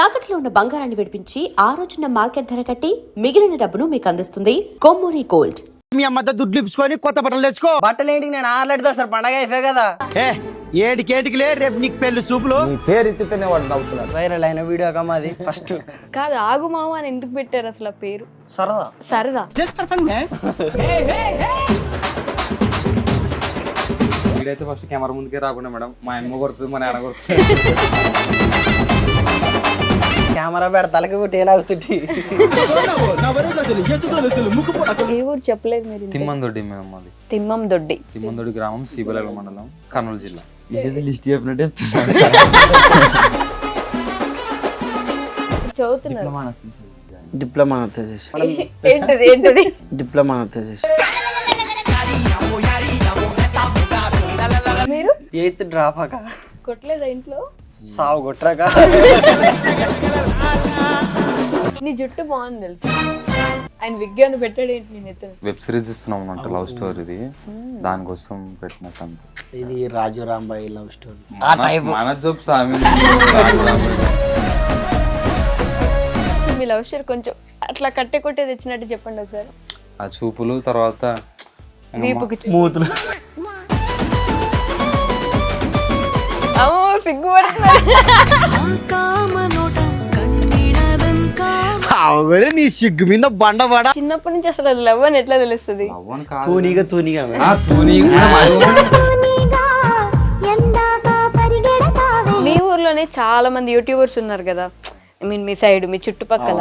తాకట్లో ఉన్న బంగారాన్ని విడిపించి ఆ రోజున మార్కెట్ ధర కట్టి మిగిలిన డబ్బును మీకు అందిస్తుంది కొమ్మూరి గోల్డ్. మీ అమ్మతో దుడ్లు ఇప్పుకొని కొత్త బట్టలు తెచ్చుకో. బట్టలు ఏంటి నేను ఆడలేడుదా సార్ పండగ అయిపోయి కదా. ఏటికేటికిలే రేపు నీకు పెళ్లి చూపులు. నీ పేరు ఎత్తితేనే వాడు నవ్వుతున్నాడు. వైరల్ అయిన వీడియో కమాది ఫస్ట్ కాదు ఆగు మామ అని ఎందుకు పెట్టారు అసలు ఆ పేరు? సరదా సరదా. వీడైతే ఫస్ట్ కెమెరా ముందుకే రాకుండా మేడం మా అమ్మ కొడుతుంది మా నాన్న కొడుతుంది. కెమెరా పెడ తలకి కొట్టి ఏనాగుతుంది. ఏ ఊరు చెప్పలేదు మీరు? తిమ్మందొడ్డి మేడం మాది. తిమ్మం దొడ్డి. తిమ్మందొడ్డి గ్రామం సిబిలగ మండలం కర్నూలు జిల్లా. ఇదే లిస్ట్ చెప్పినట్టే చదువుతున్నారు? డిప్లొమా ఏంటది ఏంటది? డిప్లొమా చేసి మీరు 8th డ్రాప్ అక కొట్టలేదా ఇంట్లో? సావు కొట్టరాక. నీ జుట్టు బాగుంది తెలుసు. ఆయన విజ్ఞానం పెట్టాడు ఏంటి నేను ఎత్తున? వెబ్ సిరీస్ ఇస్తున్నాం అన్నమాట, లవ్ స్టోరీది. దానికోసం పెట్టినట్టు అంతే. ఇది రాజు రాంబాయి లవ్ స్టోరీ. మన జోబ్ సామి. మీ లవ్ స్టోరీ కొంచెం అట్లా కట్టె కొట్టే తెచ్చినట్టు చెప్పండి ఒకసారి. ఆ చూపులు తర్వాత మూతులు నీ సిగ్గు మీద బండబడ. చిన్నప్పటి నుంచి అసలు అది లవ్ అని ఎట్లా తెలుస్తుంది? తూనిగా మీ ఊర్లోనే చాలా మంది యూట్యూబర్స్ ఉన్నారు కదా, ఐ మీన్ మీ సైడ్ మీ చుట్టుపక్కల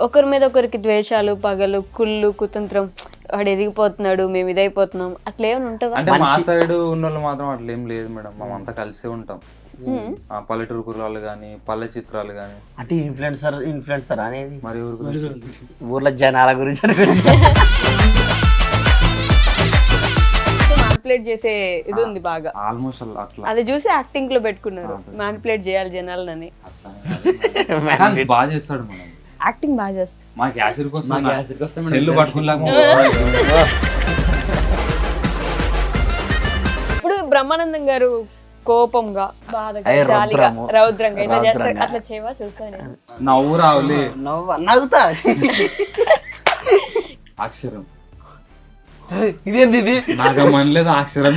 ఒకరి మీద ఒకరికి ద్వేషాలు, పగలు, కుళ్ళు, కుతంత్రం, వాడు ఎదిగిపోతున్నాడు మేము ఇదైపోతున్నాం అట్లా ఏమైనా ఉంటుందా? అంటే మా సైడ్ ఉన్న వాళ్ళు మాత్రం అట్లా ఏం లేదు మేడం, మేమంతా కలిసే ఉంటాం. పల్లెటూరు కుర్రాలు గానీ పల్లె చిత్రాలు గానీ. అంటే ఇన్ఫ్లుయెన్సర్ అనేది మరి ఊర్లో జనాల గురించి మ్యానిపులేట్ చేసే ఇది ఉంది బాగా. ఆల్మోస్ట్ అట్లా అది చూసి యాక్టింగ్ లో పెట్టుకున్నారు, మ్యానిపులేట్ చేయాలి జనాలని. బాగా చేస్తాడు మేడం, యాక్టింగ్ బాగా చేస్తాడు. మా క్యాషియర్ కోసం సెల్లు పట్టుకున్నాక ఇప్పుడు బ్రహ్మానందం గారు కోపంగా, బాధగా, జాలిగా, రౌద్రంగా ఇలా చేస్తారు, అట్లా చేయవా? చూస్తాను నవ్వు రావులే, నవ్వుతా. అక్షరం ఇదేంది ఇది? నాకు మనలేదు అక్షరం.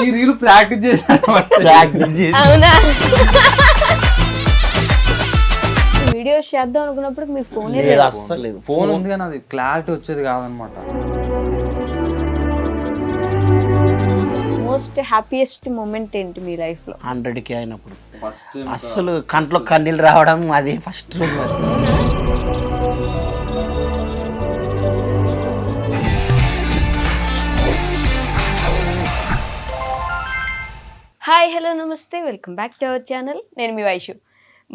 ఈ రీల్ ప్రాక్టీస్ చేశాను. అవునా? వీడియోస్ చేద్దాం అనుకున్నప్పుడు మీకు ఫోన్ అస్సలు ఫోన్ ఉంది కానీ అది క్లారిటీ వచ్చేది కాదనమాట. మోస్ట్ హ్యాపీయెస్ట్ మూమెంట్ ఏంటి మీ లైఫ్ లో? 100K అయినప్పుడు ఫస్ట్ అస్సలు కంట్లో కన్నీళ్ళు రావడం అది ఫస్ట్ రోజు. హాయ్, హలో, నమస్తే, welcome back to our channel. నేను మీ వైషు.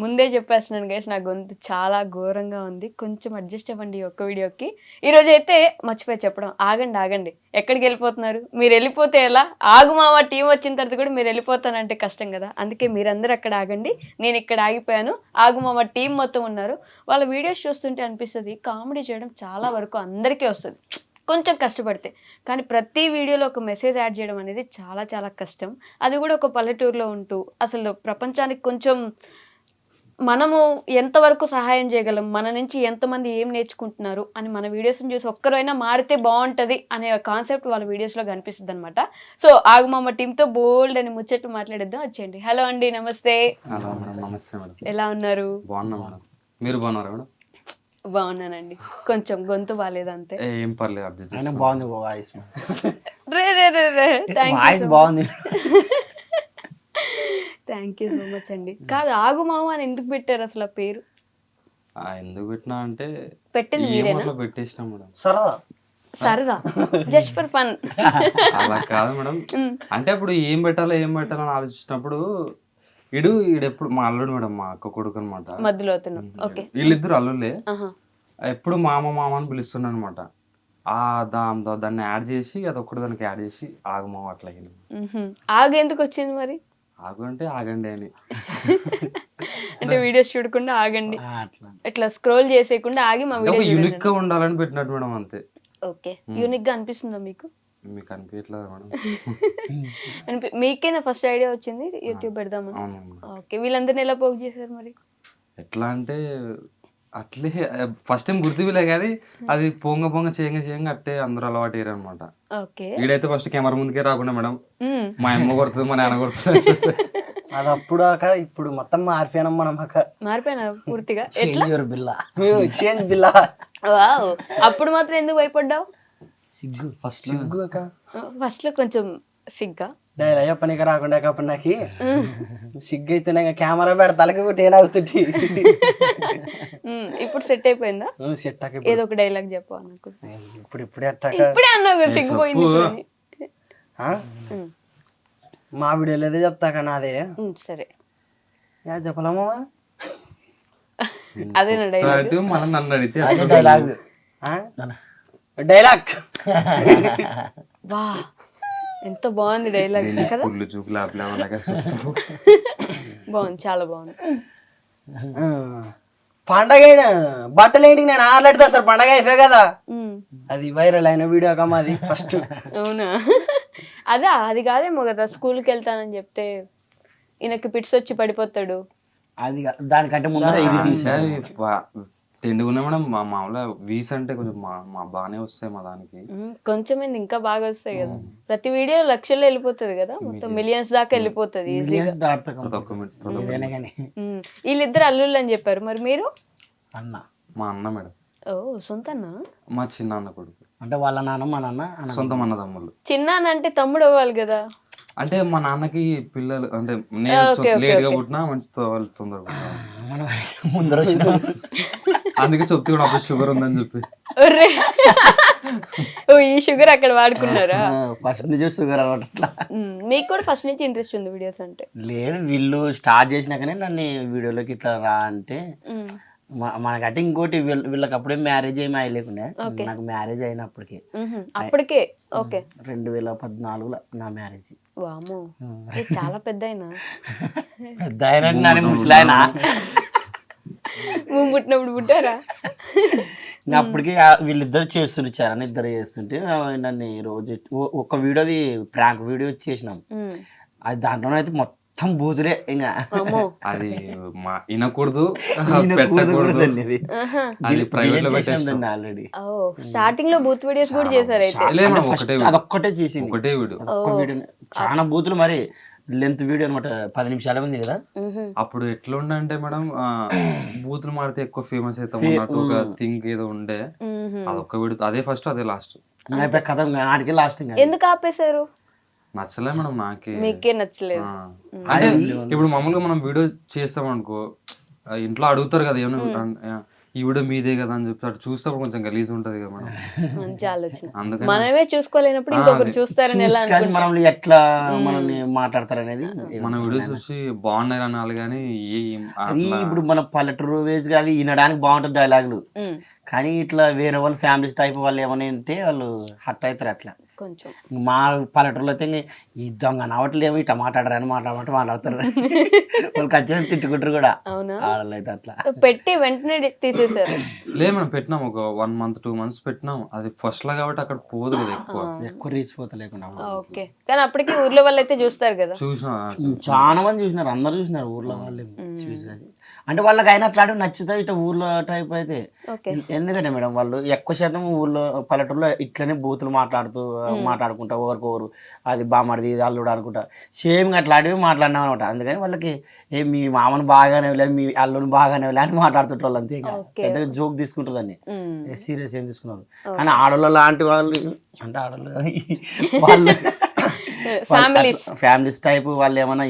ముందే చెప్పేస్తున్నాను గైస్, నా గొంతు చాలా ఘోరంగా ఉంది, కొంచెం అడ్జస్ట్ అవ్వండి ఈ ఒక్క వీడియోకి. ఈరోజు అయితే మర్చిపోయి చెప్పడం, ఆగండి, ఎక్కడికి వెళ్ళిపోతున్నారు? మీరు వెళ్ళిపోతే ఎలా? ఆగుమావా టీం వచ్చిన తర్వాత కూడా మీరు వెళ్ళిపోతానంటే కష్టం కదా, అందుకే మీరందరూ అక్కడ ఆగండి, నేను ఇక్కడ ఆగిపోయాను. ఆగుమావా టీం మొత్తం ఉన్నారు. వాళ్ళ వీడియోస్ చూస్తుంటే అనిపిస్తుంది కామెడీ చేయడం చాలా వరకు అందరికీ వస్తుంది కొంచెం కష్టపడితే, కానీ ప్రతి వీడియోలో ఒక మెసేజ్ యాడ్ చేయడం అనేది చాలా చాలా కష్టం. అది కూడా ఒక పల్లెటూరులో ఉంటూ అసలు ప్రపంచానికి కొంచెం మనము ఎంతవరకు సహాయం చేయగలం, మన నుంచి ఎంతమంది ఏం నేర్చుకుంటున్నారు అని మన వీడియోస్ని చూసి ఒక్కరైనా మారితే బాగుంటుంది అనే కాన్సెప్ట్ వాళ్ళ వీడియోస్లో కనిపిస్తుంది అనమాట. సో ఆగుమామ టీంతో బోల్డ్ అని ముచ్చట్టు మాట్లాడేద్దాం, వచ్చేయండి. హలో అండి, నమస్తే. నమస్తే మేడం, ఎలా ఉన్నారు? బాగున్నా మేడం, మీరు బాగున్నారా మేడం? బాగున్నానండి, కొంచెం గొంతు బాగాలేదు అంతే. ఏం పర్లేదు, అడ్జస్ట్. బాగుంది వాయిస్, వాయిస్ బాగుంది. థ్యాంక్ యూ సో మచ్ అండి. కాదు ఆగుమామ అని ఎందుకు పెట్టారు అసలు ఆ పేరు? ఎందుకు పెట్టినా అంటే పెట్టింది మీరేనా? పెట్టేసినా మేడం. సరదా, జస్ట్ ఫర్ ఫన్. అలా కాదు మేడం, అంటే అప్పుడు ఏం పెట్టాలని ఆలోచించినప్పుడు ఈడెప్పుడు మా అల్లుడు మేడం, మా అక్క కొడుకు అనమాట. మధ్యలో ఓకే, వీళ్ళిద్దరు అల్లుళ్ళే. ఎప్పుడు మామ అని పిలుస్తున్నాను అనమాట. దాన్ని యాడ్ చేసి అదొక్కటి దానికి యాడ్ చేసి ఆగుమావ అట్లా అయింది. ఆగు ఎందుకు వచ్చింది మరి? ఆగు అంటే ఆగండి అని. అంటే వీడియోస్ చూడకుండా ఆగండి, ఇట్లా స్క్రోల్ చేసేయకుండా ఆగి మా వీడియో యూనిక్ గా ఉండాలని పెట్టినట్టు మేడం, అంతే. ఓకే, యూనిక్ గా అనిపిస్తుందా మీకు? మీకు అనిపించట్లేదు మేడం? మీకేనా ఫస్ట్ ఐడియా వచ్చింది యూట్యూబ్ పెడదామని? అవును మేడం. ఓకే, వీళ్ళందరినీ ఎలా పోగు చేశారు మరి? ఎట్లా అంటే అట్లే ఫస్ట్ టైం గుర్తులే కానీ అది పొంగ చేయంగా అట్టే అందరూ అలవాటు అయ్యారు అనమాట. ఓకే. వీడైతే ఫస్ట్ కెమెరా ముందుకే రాకుండా మేడం మా అమ్మ కొడుతుంది, మా నాన్న కొడుతుంది. అది అప్పుడు ఇప్పుడు మొత్తం మారిపోయినాం మనం మారిపోయినా పూర్తిగా? ఎట్లా? చేంజ్ బిల్లా. వావ్, అప్పుడు మాత్రం ఎందుకు భయపడ్డావు? సిగ్గు ఫస్ట్ ఫస్ట్ లో కొంచెం సిగ్గా డైలాగ్ చెప్పనీకి రాకుండా అప్పుడు నాకు సిగ్గు అయితేనే కెమెరా పెడతాలకి ఒకటి ఏడాగుతుంటే. ఇప్పుడు సెట్ అయిపోయిందా? సెట్ ఏదో ఒక డైలాగ్ చెప్పు నాకు. ఇప్పుడే ఇప్పుడే అన్నావు కదా సిగ్గుపోయింది ఇప్పుడు అని. మా వీడియోలో ఏదో చెప్తా కానీ అదే సరే చెప్పలేమా? అదే నా డైలాగ్. మనం నన్ను అడిగితే డైలాగ్ డైలాగ్ వా, ఎంత బాగుంది డైలాగ్ కదా. పుల్లు చూపులు ఆపలేమన్నాక బాగుంది, చాలా బాగుంది. పండగ బట్టలు ఏంటికి నేను ఆడలేడుతా సార్, పండగ అయిపోయి కదా. అది వైరల్ అయిన వీడియో కమ్మాది ఫస్ట్. అవునా? అదా, అది కాదేమో కదా స్కూల్కి వెళ్తానని చెప్తే ఈయనకి పిట్స్ వచ్చి పడిపోతాడు. అది దానికంటే ముందర ఇది తీసా తిండుకున్నా మేడం. మా మామూలుగా వీస్ అంటే కొంచెం మా బాగానే వస్తాయి మా దానికి. కొంచెం ఇంకా బాగా వస్తాయి కదా. ప్రతి వీడియో లక్షల్లో వెళ్ళిపోతుంది కదా, మొత్తం మిలియన్స్ దాకా వెళ్ళిపోతుంది ఈజీగా. వీళ్ళిద్దరు అల్లుళ్ళు అని చెప్పారు, మరి మీరు? అన్న, మా అన్న మేడం. ఓ, సొంతన్నా? మా చిన్న అన్న కొడుకు. అంటే వాళ్ళ నాన్న మా నాన్న సొంతం అన్న తమ్ముళ్ళు. చిన్న అంటే తమ్ముడు అవ్వాలి కదా. అంటే మా నాన్నకి పిల్లలు అంటే నేను లేట్ గా పుట్టినా మంచి వాళ్ళు తొందరగా ముందర అందుకే చెప్తే కూడా అప్పుడు షుగర్ ఉందని చెప్పి. ఓ, ఈ షుగర్ అక్కడ వాడుకున్నారా? ఫస్ట్ నుంచి షుగర్ అలవాటు అట్లా. మీకు కూడా ఫస్ట్ నుంచి ఇంట్రెస్ట్ ఉంది వీడియోస్ అంటే? లేదు, వీళ్ళు స్టార్ట్ చేసినాకనే నన్ను వీడియోలోకి ఇట్లా రా అంటే. మనకంటే ఇంకోటి వీళ్ళకి అప్పుడే మ్యారేజ్ ఏమి అయ్యలేకుండా, నాకు మ్యారేజ్ అయినప్పటికి అప్పటికే. ఓకే, 2014లో నా మ్యారేజ్. వామ్మో, చాలా పెద్ద అయినా. పెద్ద అయినా ముసలాయన పుట్టినప్పుడు పుట్టారా? అప్పటికి వీళ్ళిద్దరు చేస్తుంటారు, ఇద్దరు చేస్తుంటే నన్ను రోజు ఒక వీడియోది ప్రాంక్ వీడియో చేసినాం. అది దాంట్లోనైతే మొత్తం బూతులే. ఇంకా అది వినకూడదు, పెట్టకూడదు. అది ప్రైవేట్ లో పెట్టేసాం ఆల్రెడీ. స్టార్టింగ్ లో బూత్ వీడియోస్ కూడా చేశారు అయితే? అదొక్కటే చేసింది, ఒకటే వీడియో. ఒక్క వీడియో చాలా బూతులు, మరి లెంత్ వీడియో అనమాట, 10 నిమిషాలు ఉంది కదా. అప్పుడు ఎట్లా ఉండే అంటే మేడం, బూతులు మాడితే ఎక్కువ ఫేమస్ అవుతాం అన్నట్టు ఒక థింక్ ఏదో ఉండే. అదొక్క వీడియో, అదే ఫస్ట్ అదే లాస్ట్. కథ ఆడికి లాస్ట్. ఎందుకు ఆపేశారు? నచ్చలే మేడం, మీకే నచ్చలేదు? అంటే ఇప్పుడు మామూలుగా మనం వీడియో చేస్తాం అనుకో, ఇంట్లో అడుగుతారు కదా ఏమన్నా ఈ వీడియో మీదే కదా అని చెప్పి అటు చూస్తే కొంచెం గలీజ్ ఉంటది కదా మేడం. మంచి ఆలోచన. మనమే చూసుకోలేనప్పుడు ఇంకొకరు చూస్తారని ఎలా మనల్ని ఎట్లా మనల్ని మాట్లాడతారు అనేది. మన వీడియోస్ చూసి బాగున్నాయి అనాలి కానీ ఇప్పుడు మన పల్లెటూరు వేజ్ అది వినడానికి బాగుంటుంది డైలాగులు, కానీ ఇట్లా వేరే వాళ్ళు ఫ్యామిలీ టైప్ వాళ్ళు ఏమైనా ఉంటే వాళ్ళు హట్ అవుతారు అట్లా కొంచెం. మా పల్లెటూరులో అయితే ఈ దొంగ నవ్వట్లేమో ఇట్లా మాట్లాడరని మాట్లాడతారు వాళ్ళు ఖచ్చితంగా తిట్టుకుంటారు కూడా. అవునా? ఆడలేదు అట్లా పెట్టి వెంటనే తీసేసారు? లేదు మనం పెట్టినాం, ఒక 1 month 2 months పెట్టినాం. అది ఫస్ట్ లా కాబట్టి అక్కడ పోదు కదా ఎక్కువ రీచ్ పోతలేకుండా. ఓకే, కానీ అప్పటికి ఊర్లో వాళ్ళు అయితే చూస్తారు కదా. చూసిన చాలా మంది చూసినారు, అందరు చూసినారు ఊర్లో వాళ్ళు చూసి. అంటే వాళ్ళకి అయినా అట్లా నచ్చుతాయి ఇట్లా ఊర్లో టైప్ అయితే. ఎందుకంటే మేడం వాళ్ళు ఎక్కువ శాతం ఊర్లో పల్లెటూరులో ఇట్లనే బూతులు మాట్లాడుకుంటా ఒకరికొకరు, అది బామడిది ఇది అల్లుడు అనుకుంటా సేమ్ అట్లాంటివి మాట్లాడినాం అనమాట. అందుకని వాళ్ళకి మీ మామను బాగానే లేదు, మీ అల్లుని బాగానే లే అని మాట్లాడుతుంటారు వాళ్ళు. అంతే, పెద్దగా జోక్ తీసుకుంటుందని సీరియస్ ఏం తీసుకున్నారు. కానీ ఆడవాళ్ళు లాంటి వాళ్ళు అంటే ఆడవాళ్ళు వాళ్ళు ఫ్యామిలీస్ టైప్ వాళ్ళు ఏమన్నా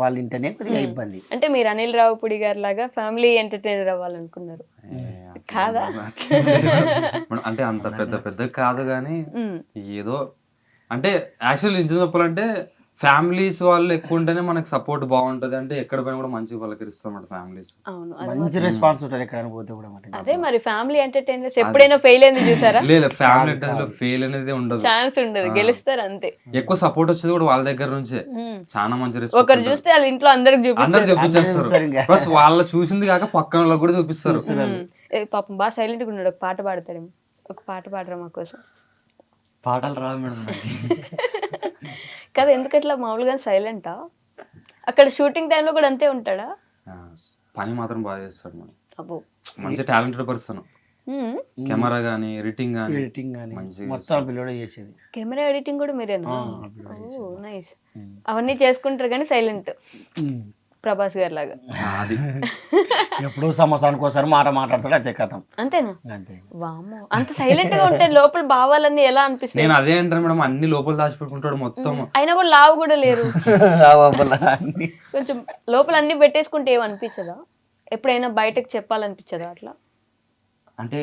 వాళ్ళు ఇంటనే కొద్దిగా ఇబ్బంది. అంటే మీరు అనిల్ రావుపూడి గారి లాగా ఫ్యామిలీ ఎంటర్టైనర్ అవ్వాలనుకున్నారు కాదా? అంటే అంత పెద్ద కాదు కానీ ఏదో అంటే యాక్చువల్లీ నిజం చెప్పాలంటే ఫ్యామిలీస్ వాళ్ళు ఎక్కువ ఉంటేనే మనకి సపోర్ట్ బాగుంటది. అంటే ఎక్కడ పోయినా కూడా మంచిగా పలకరిస్తాం ఫ్యామిలీస్. మంచి రెస్పాన్స్ ఉంటుంది ఎక్కడైనా పోతే కూడా. అదే మరి ఫ్యామిలీ ఎంటర్టైనర్స్ ఎప్పుడైనా ఫెయిల్ అయింది చూసారా? లేదు, ఫ్యామిలీ ఎంటర్టైనర్ ఫెయిల్ అనేది ఉండదు, ఛాన్స్ ఉండదు, గెలుస్తారు అంతే. ఎక్కువ సపోర్ట్ వచ్చేది కూడా వాళ్ళ దగ్గర నుంచే. చాలా మంచి రెస్పాన్స్. ఒకరు చూస్తే వాళ్ళ ఇంట్లో అందరికి చూపించేస్తారు, ప్లస్ వాళ్ళు చూసింది కాక పక్కన వాళ్ళకి కూడా చూపిస్తారు. పాపం బాగా సైలెంట్ గా ఉన్నాడు, ఒక పాట పాడతారేమో, ఒక పాట పాడరా మా కోసం. పాటలు రావు మేడం కదా ఎందుకట్లా మామూలుగా సైలెంటా? అక్కడ షూటింగ్ టైంలో కూడా అంతే ఉంటాడా? ఆ, పని మాత్రం బాగా చేస్తాడు మేడం. అబ్బో. మంచి టాలెంటెడ్ పర్సన్. కెమెరా గానీ ఎడిటింగ్ గానీ ఎడిటింగ్ కానీ మంచిగా మొత్తం పిల్లడే చేసేది. కెమెరా ఎడిటింగ్ కూడా మీరేనా? పిల్లడే ఓ చేసేది. నైస్. అవన్నీ చేసుకుంటారు కానీ సైలెంట్, ప్రభాస్ గారి లాగా. అది ఎప్పుడో సంవత్సరానికి ఒకసారి మాట మాట్లాడతాడు, అంతే కథం. అంతేనా? అంతే. వామ్మో, అంత సైలెంట్ గా ఉంటే లోపల భావాలన్నీ ఎలా అనిపిస్తాయి? నేను అదే అంటాను మేడం, అన్ని లోపల దాచిపెట్టుకుంటాడు మొత్తం. అయినా కూడా లావు కూడా లేరు. అన్ని. కొంచెం లోపల అన్ని పెట్టేసుకుంటే ఏమనిపించదా? ఎప్పుడైనా బయటకు చెప్పాలనిపించదా అట్లా? అంటే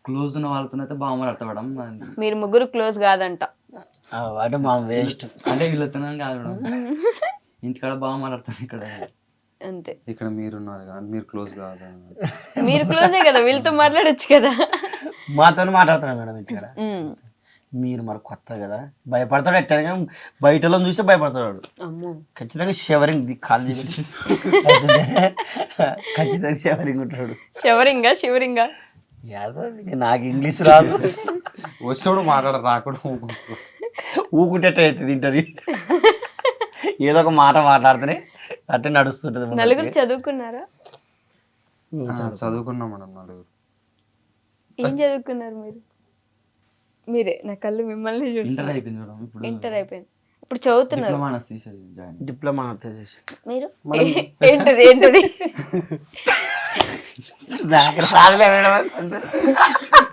క్లోజ్ ఉన్న వాళ్ళతోనైతే బాగా మాట్లాడతాం. మీరు ముగ్గురు క్లోజ్ కాదంట. అంటే మా వేస్ట్. అంటే వీళ్ళతో కాదు మేడం, ఇంటికాడ బాగా మాట్లాడతాను, ఇక్కడ అంతే. ఇక్కడ మీరున్నారు కానీ మీరు క్లోజ్ కాదు. మీరు క్లోజే కదా, వీళ్ళతో మాట్లాడొచ్చు కదా. మాతో మాట్లాడుతున్నాను మేడం ఇక్కడ. ఉమ్. మీరు మరి కొత్త కదా, భయపడతాడు. ఎట్లా బయటలో చూస్తే భయపడతాడు. అమ్మో. ఖచ్చితంగా షవరింగ్ కాలు ఖచ్చితంగా షవరింగ్ ఉంటాడు. శివరింగా నాకు ఇంగ్లీష్ రాదు, వచ్చినప్పుడు మాట్లాడ రాకుండా ఊకుంటే అవుతుంది ఇంటర్వ్యూ. ఏదో ఒక మాట మాట్లాడితేనే అట్టే నడుస్తుంటది. నలుగురు చదువుకున్నారా? చదువుకున్నాం మేడం నలుగురు. ఏం చదువుకున్నారు మీరు? మీరే నా కళ్ళు మిమ్మల్ని ఇంటర్ చూస్తారు. అయిపోయింది మేడం. ఇప్పుడు ఇంటర్ అయిపోయింది, ఇప్పుడు చదువుతున్నారు. Diploma anaesthesia join. డిప్లొమా చేసి మీరు ఏంటది? దగ్గర రాదులే మేడం.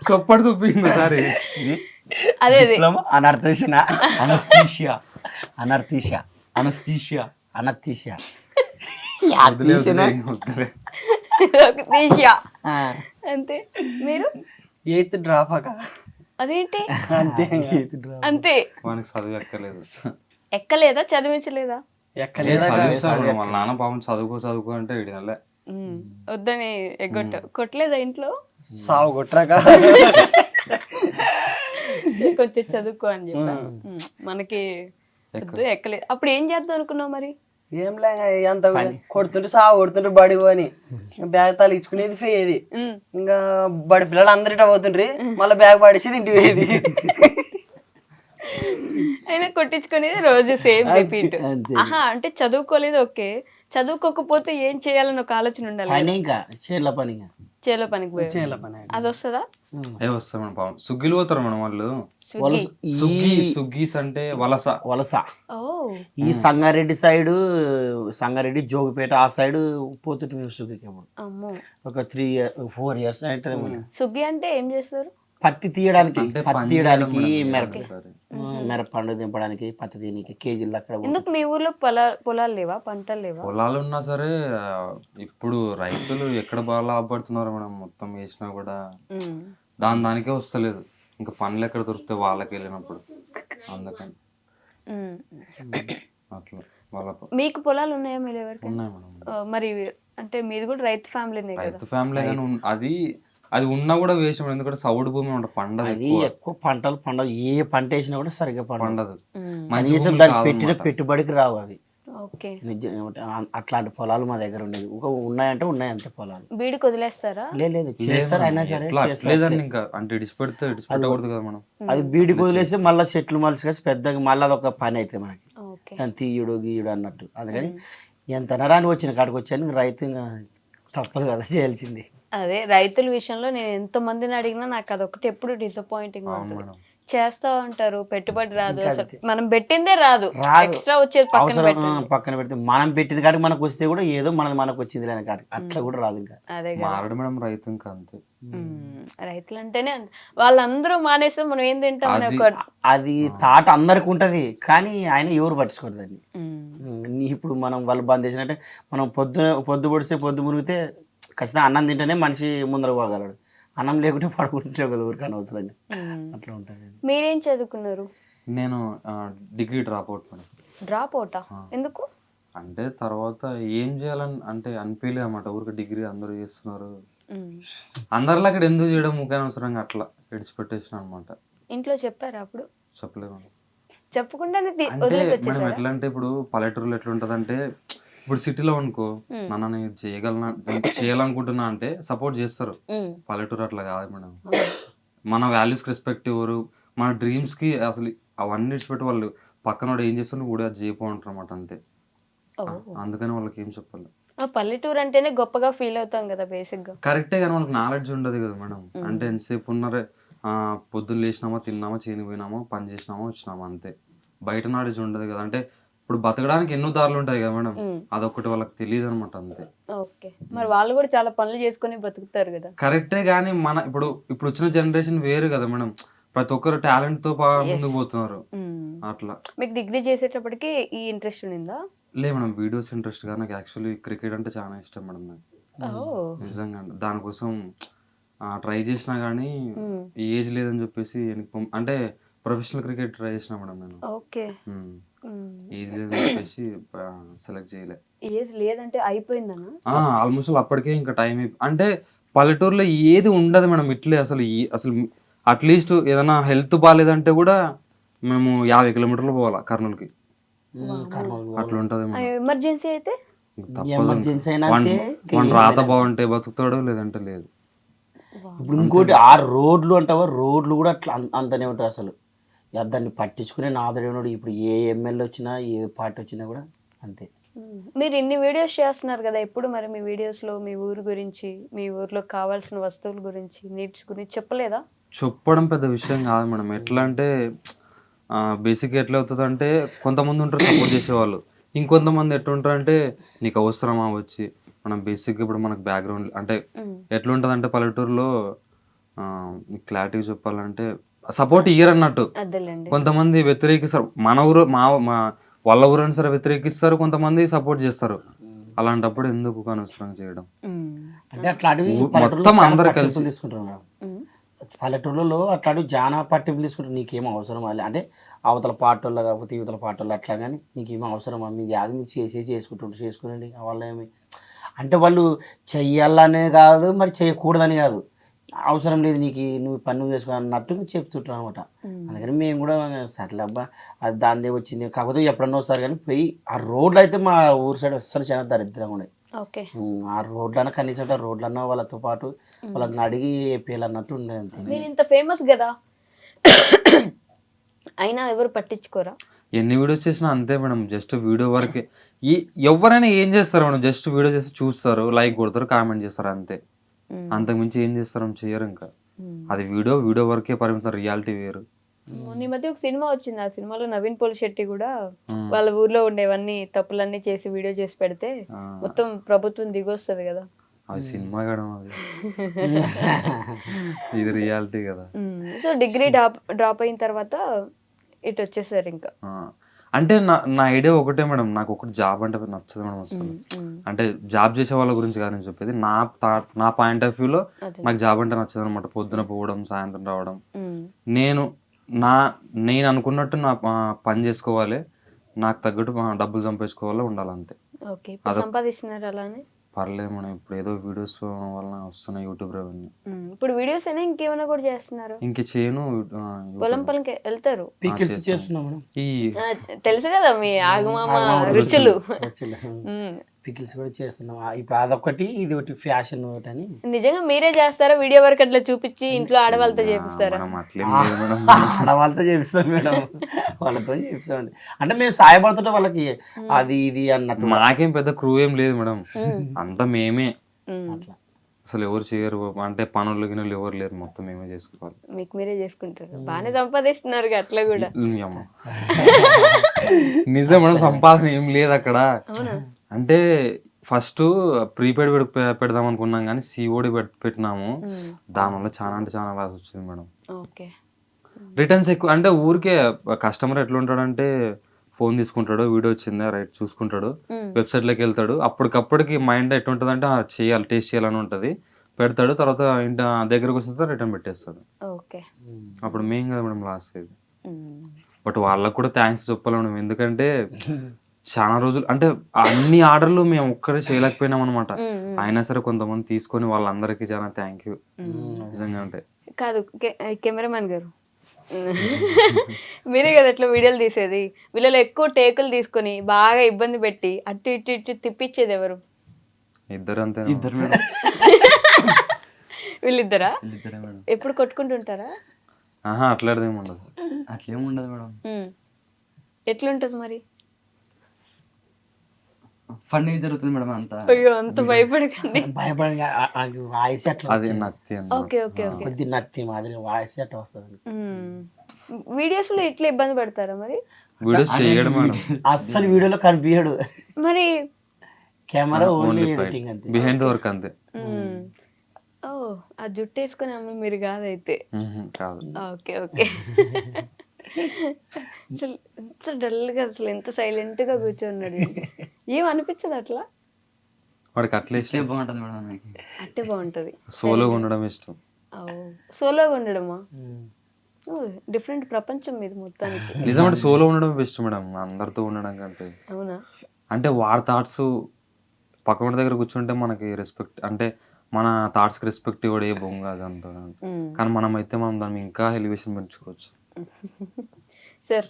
చొప్పటి చూపింది సారి. అదే డిప్లొమా అనర్థీషియా అనస్థీషియా అనర్థీషియా అనస్థీషియా అనర్థీషియా తీసియా అంతే. మీరు ఎయిత్ డ్రాప్ అక్క. అదేంటి అంతే అంతే? వానికి చదువు ఎక్కలేదు. ఎక్కలేదా? చదివించలేదా? ఎక్కలేదా? చదివిస్తాను మేడం. వాళ్ళ నాన్న పాపం చదువుకో అంటే వీడి నెలే వద్దని కొట్టలేదా ఇంట్లో? సాగు కొట్టరాక కొంచెం చదువుకో అని చెప్పా. మనకి వద్దు, ఎక్కలేదు. అప్పుడు ఏం చేద్దాం అనుకున్నావు మరి? ఏం లే అంత కొడుతుంటే సాగు కొడుతుంటే బడి అని బ్యాగ్ తలించుకునేది పోయేది. ఇంకా బడి పిల్లలు అందరిట పోతుండ్రి, మళ్ళీ బ్యాగ్ పడేసేది ఇంటికి పోయేది. అయినా కొట్టించుకునేది రోజు సేమ్ రిపీట్. ఆహా, అంటే చదువుకోలేదు ఓకే, చదువుకోకపోతే ఏం చేయాలని ఒక ఆలోచన ఉండాలి. ఇంకా చేర్ల పని, చేలో పనికి పోయి చేయాల పని. అది వస్తుందా? వస్తాం మేడం. పాపం స్విగ్గీలు పోతారు మేడం వాళ్ళు. స్విగ్గీ. స్విగ్గీస్ అంటే వలస. ఓ, ఈ సంగారెడ్డి సైడ్, సంగారెడ్డి జోగిపేట ఆ సైడ్ పోతుంటే మేము స్విగ్గీకి అమ్మో. ఒక 4 years అవుతుంది. స్విగ్గీ అంటే ఏం చేస్తారు? పత్తి తీయడానికి, అంటే పత్తి పని తీయడానికి, చేయడం మిరప మేడం. మిరపండు దింపడానికి, పత్తి తీయడానికి కేజీలు అక్కడ ఎందుకు మీ ఊర్లో పొలాలు లేవా, పంటలు లేవా? పొలాలు ఉన్నా సరే ఇప్పుడు రైతులు ఎక్కడ బాగా లాభపడుతున్నారు మేడం. మొత్తం వేసినా కూడా దానికే వస్తలేదు. ఇంకా పనులు ఎక్కడ దొరికితే వాళ్ళకి వెళ్ళినప్పుడు, అందుకని అట్లా వాళ్ళ మీకు పొలాలు ఉన్నాయా మీరు ఎవరికి? ఉన్నాయి మేడం. మరి అంటే మీది కూడా రైతు ఫ్యామిలీనే కదా? రైతు ఫ్యామిలీ కానీ అది ఉన్నా కూడా వేస్ట్ మేడం. ఎందుకంటే సౌడు భూమి ఉంటుంది, పండదు. అది ఎక్కువ పంటలు పండవు. ఏ పంట వేసినా కూడా సరిగ్గా పండదు. కనీసం దానికి పెట్టిన పెట్టుబడికి రావు అవి. ఓకే. అట్లాంటి పొలాలు మా దగ్గర ఉండేది. ఉన్నాయంటే ఉన్నాయి అంతే పొలాలు. బీడికి వదిలేస్తారా? లేదు చేస్తారు, అయినా సరే లేదండి. ఇంకా అంటే ఇడిచిపెట్టకూడదు కదా మనం. అది బీడికి వదిలేసి మళ్ళీ చెట్లు మలిసి కలిసి పెద్దగా మళ్ళీ అదొక పని అయితే మనకి. ఓకే. దాన్ని తీయుడు గీయుడు అన్నట్టు. అందుకని ఎంత నరాన్ని వచ్చిన కాడికి వచ్చాను, రైతు ఇంకా తప్పదు కదా చేయాల్సింది. అదే రైతుల విషయంలో నేను ఎంత మందిని అడిగినా నాకు అదొకటి ఎప్పుడు డిసప్పాయింటింగ్ ఉంటుంది. చేస్తా ఉంటారు, పెట్టుబడి రాదు, అసలు మనం పెట్టిందే రాదు, ఎక్స్ట్రా వచ్చేది పక్కన పెడితే మనం పెట్టిన కాడికి మనకు వస్తే కూడా ఏదో మనకు వచ్చింది లేని కాడికి అట్లా కూడా రాదు. ఇంకా అదే మారడు మేడం రైతు. ఇంకా అంతే. రైతులు అంటేనే వాళ్ళందరూ మానేస్తే మనం ఏం తింటాం? అది తాట అందరికి ఉంటది, కానీ ఆయన ఎవరు పట్టించుకోరు దాన్ని. ఇప్పుడు మనం వాళ్ళు బంద్ చేసినట్టే మనం పొద్దు పొడిస్తే పొద్దు మునిగితే ఖచ్చితంగా అన్నం తింటేనే మనిషి ముందర పోగలడు. అన్నం లేకుంటే పడుకుంటే కదా ఊరికి అనవసరంగా. అట్లా ఉంటుంది. మీరేం చదువుకున్నారు? నేను degree drop out madam. Drop అవుటా? ఎందుకు? అంటే తర్వాత ఏం చేయాలని అంటే అనిపించలేదు అన్నమాట. ఊరికి డిగ్రీ అందరూ చేస్తున్నారు, అందరిలో అక్కడ ఎందుకు చేయడం ముఖ్యనవసరంగా అట్లా విడిచిపెట్టేసిన అనమాట. ఇంట్లో చెప్పారా అప్పుడు? చెప్పలేదు. చెప్పకుండానే మేడం ఎట్లా అంటే ఇప్పుడు పల్లెటూరులో ఎట్లా ఉంటది అంటే, ఇప్పుడు సిటీలో అనుకో నాన్న నేను చేయాలనుకుంటున్నా అంటే సపోర్ట్ చేస్తారు. పల్లెటూరు అట్లా కాదు మేడం. మన వాల్యూస్కి రెస్పెక్ట్ ఇవ్వరు, మన డ్రీమ్స్కి అసలు అవన్నీ విడిచిపెట్టి వాళ్ళు పక్కన వాడు ఏం చేస్తున్నా కూడా అది చేయపో అంటారు అన్నమాట అంతే. అందుకని వాళ్ళకి ఏం చెప్పాలి. పల్లెటూరు అంటేనే గొప్పగా ఫీల్ అవుతాం కదా బేసిక్ గా. కరెక్టే కానీ వాళ్ళకి నాలెడ్జ్ ఉండదు కదా మేడం. అంటే ఎంతసేపు ఉన్నారే, పొద్దున్న లేచినామా, తిన్నామా, చేనికి పోయినామా, పని చేసినామా, వచ్చినామా అంతే. బయట నాలెడ్జ్ ఉండదు కదా. అంటే ఇప్పుడు బతకడానికి ఎన్నో దారులు ఉంటాయి కదా మేడం, అదొకటి వాళ్ళకి తెలియదు అనమాట అంతే. ఓకే, మరి వాళ్ళు కూడా చాలా పనులు చేసుకుని బతుకుతారు కదా. కరెక్టే కానీ మన ఇప్పుడు వచ్చిన జనరేషన్ వేరు కదా మేడం. ప్రతి ఒక్కరు టాలెంట్ తో ముందుకు పోతున్నారు అట్లా. మీకు డిగ్రీ చేసేటప్పటికి ఈ ఇంట్రెస్ట్ ఉండిందా? లే మేడం, వీడియోస్ ఇంట్రెస్ట్ గా. నాకు యాక్చువల్లీ క్రికెట్ అంటే చాలా ఇష్టం మేడం నాకు, నిజంగా. దానికోసం ట్రై చేసినా కానీ ఏజ్ లేదని చెప్పేసి అంటే ప్రొఫెషనల్ క్రికెట్ ట్రై చేసిన మేడం నేను. ఓకే, ఏజ్ లేదని చెప్పేసి సెలెక్ట్ చేయలే. ఏజ్ లేదంటే అయిపోయిందనా? ఆల్మోస్ట్ అప్పటికే ఇంకా టైం అంటే పల్లెటూరులో ఏది ఉండదు మేడం ఇట్లే. అసలు అట్లీస్ట్ ఏదైనా హెల్త్ బాగాలేదంటే కూడా మేము 50 కిలోమీటర్లు పోవాలా కర్నూలుకి, అట్లా ఉంటది. ఎమర్జెన్సీ అయితే ఎమర్జెన్సీ అయినా మన రాత బాగుంటే బతుకుతాడు, లేదంటే లేదు. ఇప్పుడు ఇంకోటి ఆ రోడ్లు అంటావా, రోడ్లు కూడా అట్లా అంతనే ఉంటాయి అసలు. దాన్ని పట్టించుకునే నాదడేవాడు. ఇప్పుడు ఏ ఎమ్మెల్యే వచ్చినా ఏ పార్టీ వచ్చినా కూడా అంతే. మీరు ఇన్ని వీడియోస్ చేస్తున్నారు కదా, ఎప్పుడు మరి మీ వీడియోస్లో మీ ఊరు గురించి, మీ ఊర్లో కావాల్సిన వస్తువుల గురించి, నీడ్స్ గురించి చెప్పలేదా? చెప్పడం పెద్ద విషయం కాదు మేడం. ఎట్లా అంటే బేసిక్ ఎట్లా అవుతుంది అంటే, కొంతమంది ఉంటారు సపోర్ట్ చేసేవాళ్ళు, ఇంకొంతమంది ఎట్లుంటారు అంటే నీకు అవసరమా వచ్చి. మనం బేసిక్గా ఇప్పుడు మనకు బ్యాక్గ్రౌండ్ అంటే ఎట్లుంటుంది అంటే పల్లెటూరులో క్లారిటీ చెప్పాలంటే సపోర్ట్ ఇయ్యరు అన్నట్టు. కొంతమంది వ్యతిరేకిస్తారు, మన ఊరు మా వాళ్ళ ఊరైనా సరే వ్యతిరేకిస్తారు, కొంతమంది సపోర్ట్ చేస్తారు. అలాంటప్పుడు ఎందుకు అనవసరంగా చేయడం అంటే అట్లాంటివి మొత్తం అందరు కలిసి తీసుకుంటారు. పల్లెటూళ్ళలో అట్లాంటివి జానా పట్టింపులు తీసుకుంటారు. నీకేమో అవసరం అంటే అవతల పాటోళ్ళు కాకపోతే యువతల పాటోళ్ళు అట్లా, కానీ నీకేమో అవసరమా, మీకు యాది మీరు చేసుకునండి. వాళ్ళ ఏమి అంటే వాళ్ళు చెయ్యాలనే కాదు, మరి చేయకూడదని కాదు, అవసరం లేదు నీకు, నువ్వు పని నువ్వు చేసుకో అన్నట్టు నువ్వు చెప్తుంటారు అనమాట. అందుకని మేము కూడా సర్లే అబ్బా అది దానిదే వచ్చింది, కాకపోతే ఎప్పుడన్నా వస్తారు కానీ పోయి ఆ రోడ్లు అయితే మా ఊరు సైడ్ అస్సలు చాలా దరిద్రంగా ఉన్నాయి. ఆ రోడ్లన్నా కనీసం రోడ్లన్నా వాళ్ళతో పాటు వాళ్ళని అడిగి పేలన్నట్టు ఉంది అంతే. మీరు ఇంత ఫేమస్ కదా, అయినా ఎవరు పట్టించుకోరా? ఎన్ని వీడియోస్ చేసినా అంతే మేడం, జస్ట్ వీడియో వరకే. ఎవరైనా ఏం చేస్తారు మేడం, జస్ట్ వీడియో చేసి చూస్తారు, లైక్ కొడతారు, కామెంట్ చేస్తారు అంతే. అంతకుమించి ఏం చేస్తారు, చేయరు. ఇంకా అది వీడియో వరకే పరిమితం, రియాలిటీ వేరు. ఈ మధ్య ఒక సినిమా వచ్చింది, ఆ సినిమాలో నవీన్ పోలిశెట్టి కూడా వాళ్ళ ఊర్లో ఉండేవన్నీ తప్పులన్నీ చేసి వీడియో చేసి పెడితే మొత్తం ప్రభుత్వం దిగొస్తుంది కదా. అది సినిమా కావడం, అది ఇది రియాలిటీ కదా. సో డిగ్రీ డ్రాప్ అయిన తర్వాత ఇటు వచ్చేసారు ఇంకా. అంటే నా ఐడియా ఒకటే మేడం, నాకు ఒకటి జాబ్ అంటే నచ్చదు మేడం అసలు. అంటే జాబ్ చేసే వాళ్ళ గురించి కాదు నేను చెప్పేది, నా పాయింట్ ఆఫ్ వ్యూలో నాకు జాబ్ అంటే నచ్చదు అనమాట. పొద్దున పోవడం, సాయంత్రం రావడం. నేను అనుకున్నట్టు నా పని చేసుకోవాలి, నాకు తగ్గట్టు డబ్బులు సంపాదించుకోవాలి, ఉండాలంతే. సంపాదిస్తున్నారు అలానే పర్లేదు మేడం. ఇప్పుడు ఏదో వీడియోస్ వల్ల వస్తున్నాయి యూట్యూబ్ రెవెన్యూ. ఇప్పుడు వీడియోస్ అయినా ఇంకేమైనా కూడా చేస్తున్నారు? ఇంక చేయను, పొలం పనికి వెళ్తారు, చేస్తున్నాం తెలుసు కదా మీ ఆగమామ రుచులు. పికిల్స్ కూడా చేస్తున్నాం. ఇప్పుడు అదొకటి, ఇది ఒకటి ఫ్యాషన్ ఒకటి అని. నిజంగా మీరే చేస్తారా వీడియో వరకు అట్లా చూపించి ఇంట్లో ఆడవాళ్ళతో చేపిస్తారా? ఆడవాళ్ళతో చేపిస్తాం మేడం, వాళ్ళతో చేపిస్తాం. అంటే మేము సాయపడుతుంటే వాళ్ళకి అది ఇది అన్నట్టు. మాకేం పెద్ద క్రూ ఏం లేదు మేడం, అంతా మేమే. అసలు ఎవరు చేయరు, అంటే పనులు గిన్నెలు ఎవరు లేరు, మొత్తం మేమే చేసుకోవాలి. మీకు మీరే చేసుకుంటారు, బాగానే సంపాదిస్తున్నారు అట్లా కూడా. నిజం మేడం, సంపాదన ఏం లేదు అక్కడ. అంటే ఫస్ట్ ప్రీపెయిడ్ పెడదాం అనుకున్నాం కానీ సిఓడి పెట్టినాము, దానివల్ల చాలా అంటే చాలా లాస్ వచ్చింది మేడం. రిటర్న్స్ ఎక్కువ. అంటే ఊరికే కస్టమర్ ఎట్లా ఉంటాడంటే ఫోన్ తీసుకుంటాడు, వీడియో వచ్చిందా రైట్ చూసుకుంటాడు, వెబ్సైట్లోకి వెళ్తాడు, అప్పటికప్పటికి మైండ్ ఎట్లుంటుంది అంటే చేయాలి, టేస్ట్ చేయాలని ఉంటుంది, పెడతాడు, తర్వాత ఇంటి దగ్గరకు వచ్చిన తర్వాత రిటర్న్ పెట్టేస్తాడు. అప్పుడు మేము కదా మేడం లాస్ట్ అయ్యేది. బట్ వాళ్ళకు కూడా థ్యాంక్స్ చెప్పాలి మేడం, ఎందుకంటే చాలా రోజులు అంటే అన్ని ఆర్డర్లు మేము ఒక్కడే చేయలేకపోయినాం అనమాట. అయినా సరే కొంతమంది తీసుకొని వాళ్ళందరికీ చాలా థ్యాంక్ యూ నిజంగా. అంటే కాదు కెమెరామెన్ గారు, మీరే కదా ఇట్లా వీడియోలు తీసేది, వీళ్ళలో ఎక్కువ టేకులు తీసుకొని బాగా ఇబ్బంది పెట్టి అటు ఇటు ఇటు తిప్పించేది ఎవరు? ఇద్దరు అంతే. ఇద్దరు మేడం. వీళ్ళిద్దరా వీళ్ళిద్దరే మేడం. ఎప్పుడు కొట్టుకుంటుంటారా? ఆహా అట్లాంటిదేమి ఉండదు. అట్లేం ఉండదు మేడం. ఎట్లుంటది మరి? ఫన్నీ జరుగుతుంది మేడం అంతా. అయ్యో అంత భయపడకండి. భయపడి వాయిస్ అట్లా అది నత్తి అన్నమాట. Okay okay okay. కొద్ది నత్తి మాదిరి వాయిస్ అట్లా వస్తుంది. వీడియోస్ లో ఇట్లా ఇబ్బంది పడతారా మరి? వీడియోస్ చేయడం మేడం. అస్సలు వీడియోలో కనిపించడు, మరి కెమెరా ఓన్లీ ఓన్లీ ఎడిటింగ్ అంతే. బిహైండ్ ద వర్క్ అంతే. ఓ ఆ జుట్టు వేసుకుని అమ్మ మీరు కాదైతే. కాదు. Okay okay. అసలు ఎంత డల్ గా, అసలు ఎంత సైలెంట్ గా కూర్చోన్నాడు. ఏం అనిపించదు అట్లా? వాడికి అట్లా ఇట్లే ఇష్టం. బాగుంటుంది మేడం నాకు. అట్టే బాగుంటది. సోలోగా ఉండడం ఇష్టం. సోలోగా ఉండడమా? డిఫరెంట్ ప్రపంచం మీది మొత్తానికి. నిజమంటే సోలో ఉండడం బెస్ట్ మేడం, అందరితో ఉండడం కంటే. అవునా? అంటే వాడి థాట్స్ పక్కన దగ్గర కూర్చుంటే మనకి రెస్పెక్ట్, అంటే మన థాట్స్ కి రెస్పెక్ట్ కూడా ఏ బొంగ అదంతా. కానీ మనం అయితే మనం దాన్ని ఇంకా ఎలివేషన్ పెంచుకోవచ్చు. సార్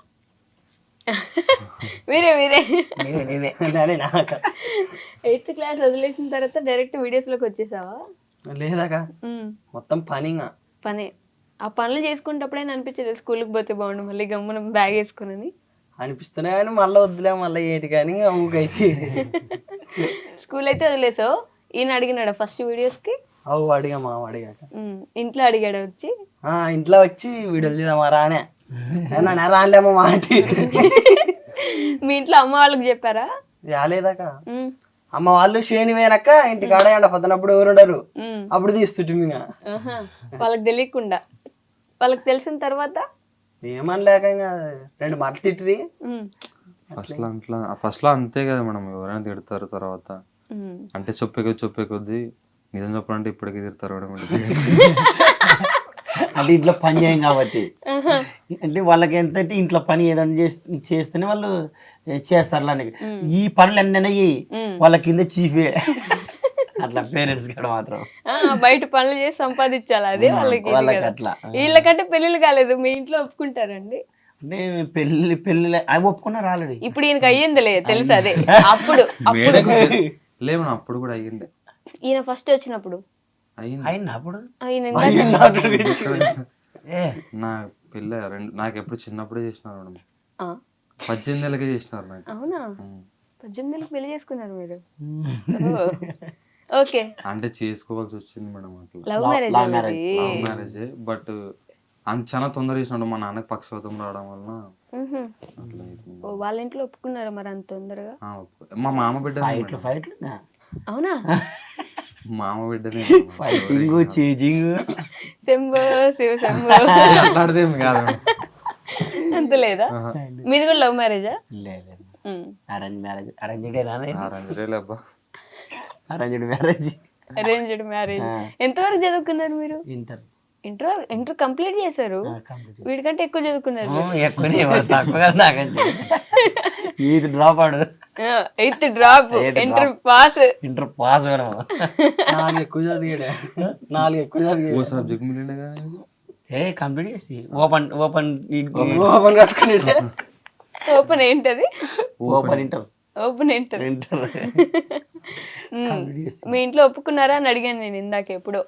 మీరే మీరే నేనే 8th క్లాస్ వదిలేసిన తర్వాత డైరెక్ట్ వీడియోస్ లోకి వచ్చేసావా? లేదాక మొత్తం పనిగా పనే. ఆ పనులు చేసుకునేటప్పుడైనా అనిపించలేదు స్కూల్కి పోతే బాగుండు మళ్ళీ గమ్మున బ్యాగ్ వేసుకుని? అనిపిస్తున్నాయి కానీ మళ్ళీ వద్దులే, మళ్ళీ ఏంటి కానీ ఊకైతే. స్కూల్ అయితే వదిలేసావు. ఈయన అడిగినాడా ఫస్ట్ వీడియోస్ కి? అవు అడిగా మా అడిగాక ఇంట్లో అడిగాడు వచ్చి? ఇంట్లో వచ్చి వీడియోలు తీద్దామా రానే రాలేమో మాట. మీ ఇంట్లో అమ్మ వాళ్ళకి చెప్పారా? రాలేదాక అమ్మ వాళ్ళు శని పోయినాక ఇంటికి ఆడగండి పొద్దునప్పుడు ఎవరు ఉండరు, అప్పుడు తీస్తుంటే ఇంకా వాళ్ళకి తెలియకుండా. వాళ్ళకి తెలిసిన తర్వాత ఏమనలేక ఇంకా 2 మాటలు తిట్టి ఫస్ట్ లో అంతే కదా మేడం, ఎవరైనా తిడతారు. తర్వాత అంటే చెప్పే కొద్దీ నిజం చెప్పాలంటే ఇప్పటికీ తిడతారు మేడం. అంటే ఇంట్లో పని చేయం కాబట్టి, అంటే వాళ్ళకి ఏంటంటే ఇంట్లో పని ఏదైనా చేస్తేనే వాళ్ళు చేస్తారు. అని ఈ పనులు అన్నీ వాళ్ళ కింద చీఫే. అట్లా పేరెంట్స్ కూడా మాత్రం బయట పనులు చేసి సంపాదించాలి, అదే వాళ్ళకి. అట్లా వీళ్ళకంటే పెళ్ళిళ్ళు కాలేదు, మీ ఇంట్లో ఒప్పుకుంటారండి? అంటే పెళ్లి అవి ఒప్పుకున్నారు ఆల్రెడీ. ఇప్పుడు ఈయనకి అయ్యిందిలే తెలుసు. అదే అప్పుడు లేవు అప్పుడు కూడా అయ్యింది. ఈయన ఫస్ట్ వచ్చినప్పుడు అయింది. అప్పుడు నా పెళ్ళి నాకు ఎప్పుడు చిన్నప్పుడే చేసినారు మేడం. 18 ఏళ్ళకే చేసినారు నాకు. అవునా? 18 ఏళ్ళకి పెళ్లి చేసుకున్నారు మీరు? ఓకే. అంటే చేసుకోవాల్సి వచ్చింది మేడం. అట్లా లవ్ మ్యారేజ్. బట్ చాలా తొందర చేసినాడు, మా నాన్నకి పక్షవాతం రావడం వలన అట్లా. వాళ్ళ ఇంట్లో ఒప్పుకున్నారా మరి అంత తొందరగా? మా మామ బిడ్డ. ఫైట్లు అవునా? మామ బిడ్డనే. ఫైటింగ్ చేజింగ్ శంభో శివ శంభో అట్లాంటిదేమి కాదు. అంత లేదా? మీది కూడా లవ్ మ్యారేజా? లేదు, అరేంజ్ మ్యారేజ్. Arranged marriage. ఎంతవరకు చదువుకున్నారు మీరు? ఇంటర్ కంప్లీట్ చేశారు. వీడికంటే ఎక్కువ చదువుకున్నారు. ఇది డ్రాప్ ఆడు, 8th drop, inter pass. Inter pass 4 ఎక్కువ చదివాడే, 4 ఎక్కువ చదివాడు. సబ్జెక్ట్ మిగిలిండే కంప్లీట్ చేసి ఓపెన్ కట్టుకుని ఓపెన్ ఏంటది? Open inter. Open inter. మీ ఇంట్లో ఒప్పుకున్నారా అని అడిగాను నేను ఇందాక ఎప్పుడో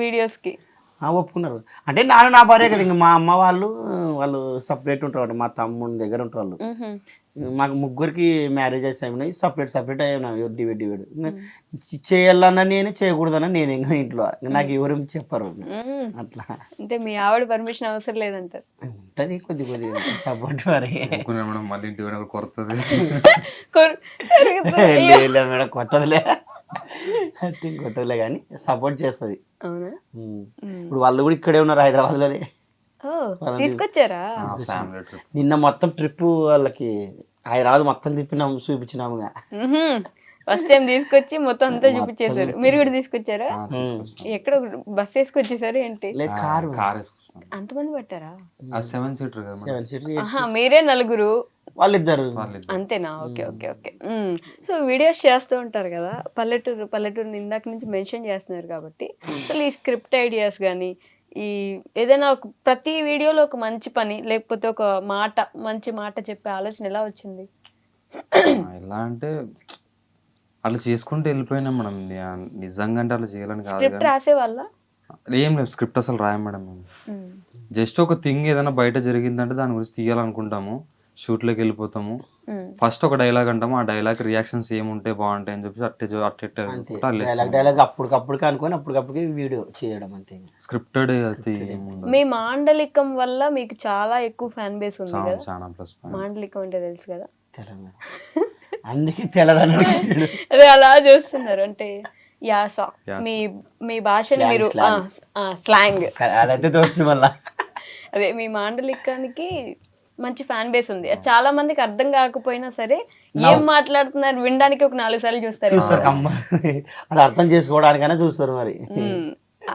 వీడియోస్ కి. ఒప్పుకున్నారు. అంటే నా భార్య కదా, ఇంకా మా అమ్మ వాళ్ళు సపరేట్ ఉంటారు, మా తమ్ముడి దగ్గర ఉంటారు వాళ్ళు. మాకు ముగ్గురికి మ్యారేజెస్ అయినాయి, సపరేట్ అయినాయి, డివైడ్. చేయాలన్నా నేనే, చేయకూడదన్నా నేనే. ఇంకా ఇంట్లో నాకు ఎవరు చెప్పరు అట్లా. అంటే మీ ఆవిడ పర్మిషన్ అవసరం లేదంటారు? ఉంటది కొద్ది సపోర్ట్. మళ్ళీ ఇంటి కొడుతుంది మేడం, కొట్టదులే కానీ సపోర్ట్ చేస్తుంది. ఇప్పుడు వాళ్ళు కూడా ఇక్కడే ఉన్నారు, హైదరాబాద్ లోనే. తీసుకొచ్చారా? నిన్న మొత్తం ట్రిప్ వాళ్ళకి హైదరాబాద్ మొత్తం తిప్పినాము, చూపించినాము. ఫస్ట్ టైం తీసుకొచ్చి మొత్తం అంతా చూపించేశారు. మీరు కూడా తీసుకొచ్చారా? ఎక్కడ బస్ వేసుకొచ్చేసారు ఏంటి? కారు అంతమంది పట్టారా? 7 సీటర్. మీరే 4, వాళ్ళిద్దరు అంతేనా? Okay okay okay. So videos చేస్తూ ఉంటారు కదా, పల్లెటూరు ఇందాక నుంచి మెన్షన్ చేస్తున్నారు కాబట్టి, అసలు ఈ స్క్రిప్ట్ ఐడియాస్ కానీ, ఈ ఏదైనా ఒక ప్రతి వీడియోలో ఒక మంచి పని లేకపోతే ఒక మంచి మాట చెప్పే ఆలోచన ఎలా వచ్చింది? ఎలా అంటే అట్లా చేసుకుంటూ వెళ్ళిపోయినాం మేడం. నిజంగా అంటే అట్లా చేయాలని కాదు స్క్రిప్ట్ కానీ రాసే వాళ్ళ ఏం లేదు, స్క్రిప్ట్ అసలు రాయం మేడం మేము. జస్ట్ ఒక థింగ్ ఏదైనా బయట జరిగిందంటే దాని గురించి తీయాలనుకుంటాము, షూట్లోకి వెళ్ళిపోతాము, ఫస్ట్ ఒక డైలాగ్ అంటాము, ఆ డైలాగ్ రియాక్షన్స్ ఏముంటే బాగుంటాయి అని చెప్పి డైలాగ్ అప్పటికప్పుడు అనుకొని అప్పటికప్పుడే వీడియో చేయడం అంతే. స్క్రిప్టెడ్ అది ఏముండదు. మీ మాండలికం వల్ల మీకు చాలా ఎక్కువ ఫ్యాన్ బేస్ ఉంది కదా. చాలా ప్లస్ మాండలికం అంటే తెలుసు కదా, తెలంగాణ అందుకే తెలంగాణ అదే అలా చూస్తున్నారు అంటే యాస, మీ మీ భాషని మీరు స్లాంగ్, అదైతే దోస్తు మళ్ళా. అదే మీ మాండలికానికి మంచి ఫ్యాన్ బేస్ ఉంది. అది చాలా మందికి అర్థం కాకపోయినా సరే ఏం మాట్లాడుతున్నారు వినడానికి ఒక 4 సార్లు చూస్తారు. అది అర్థం చేసుకోవడానికైనా చూస్తారు మరి.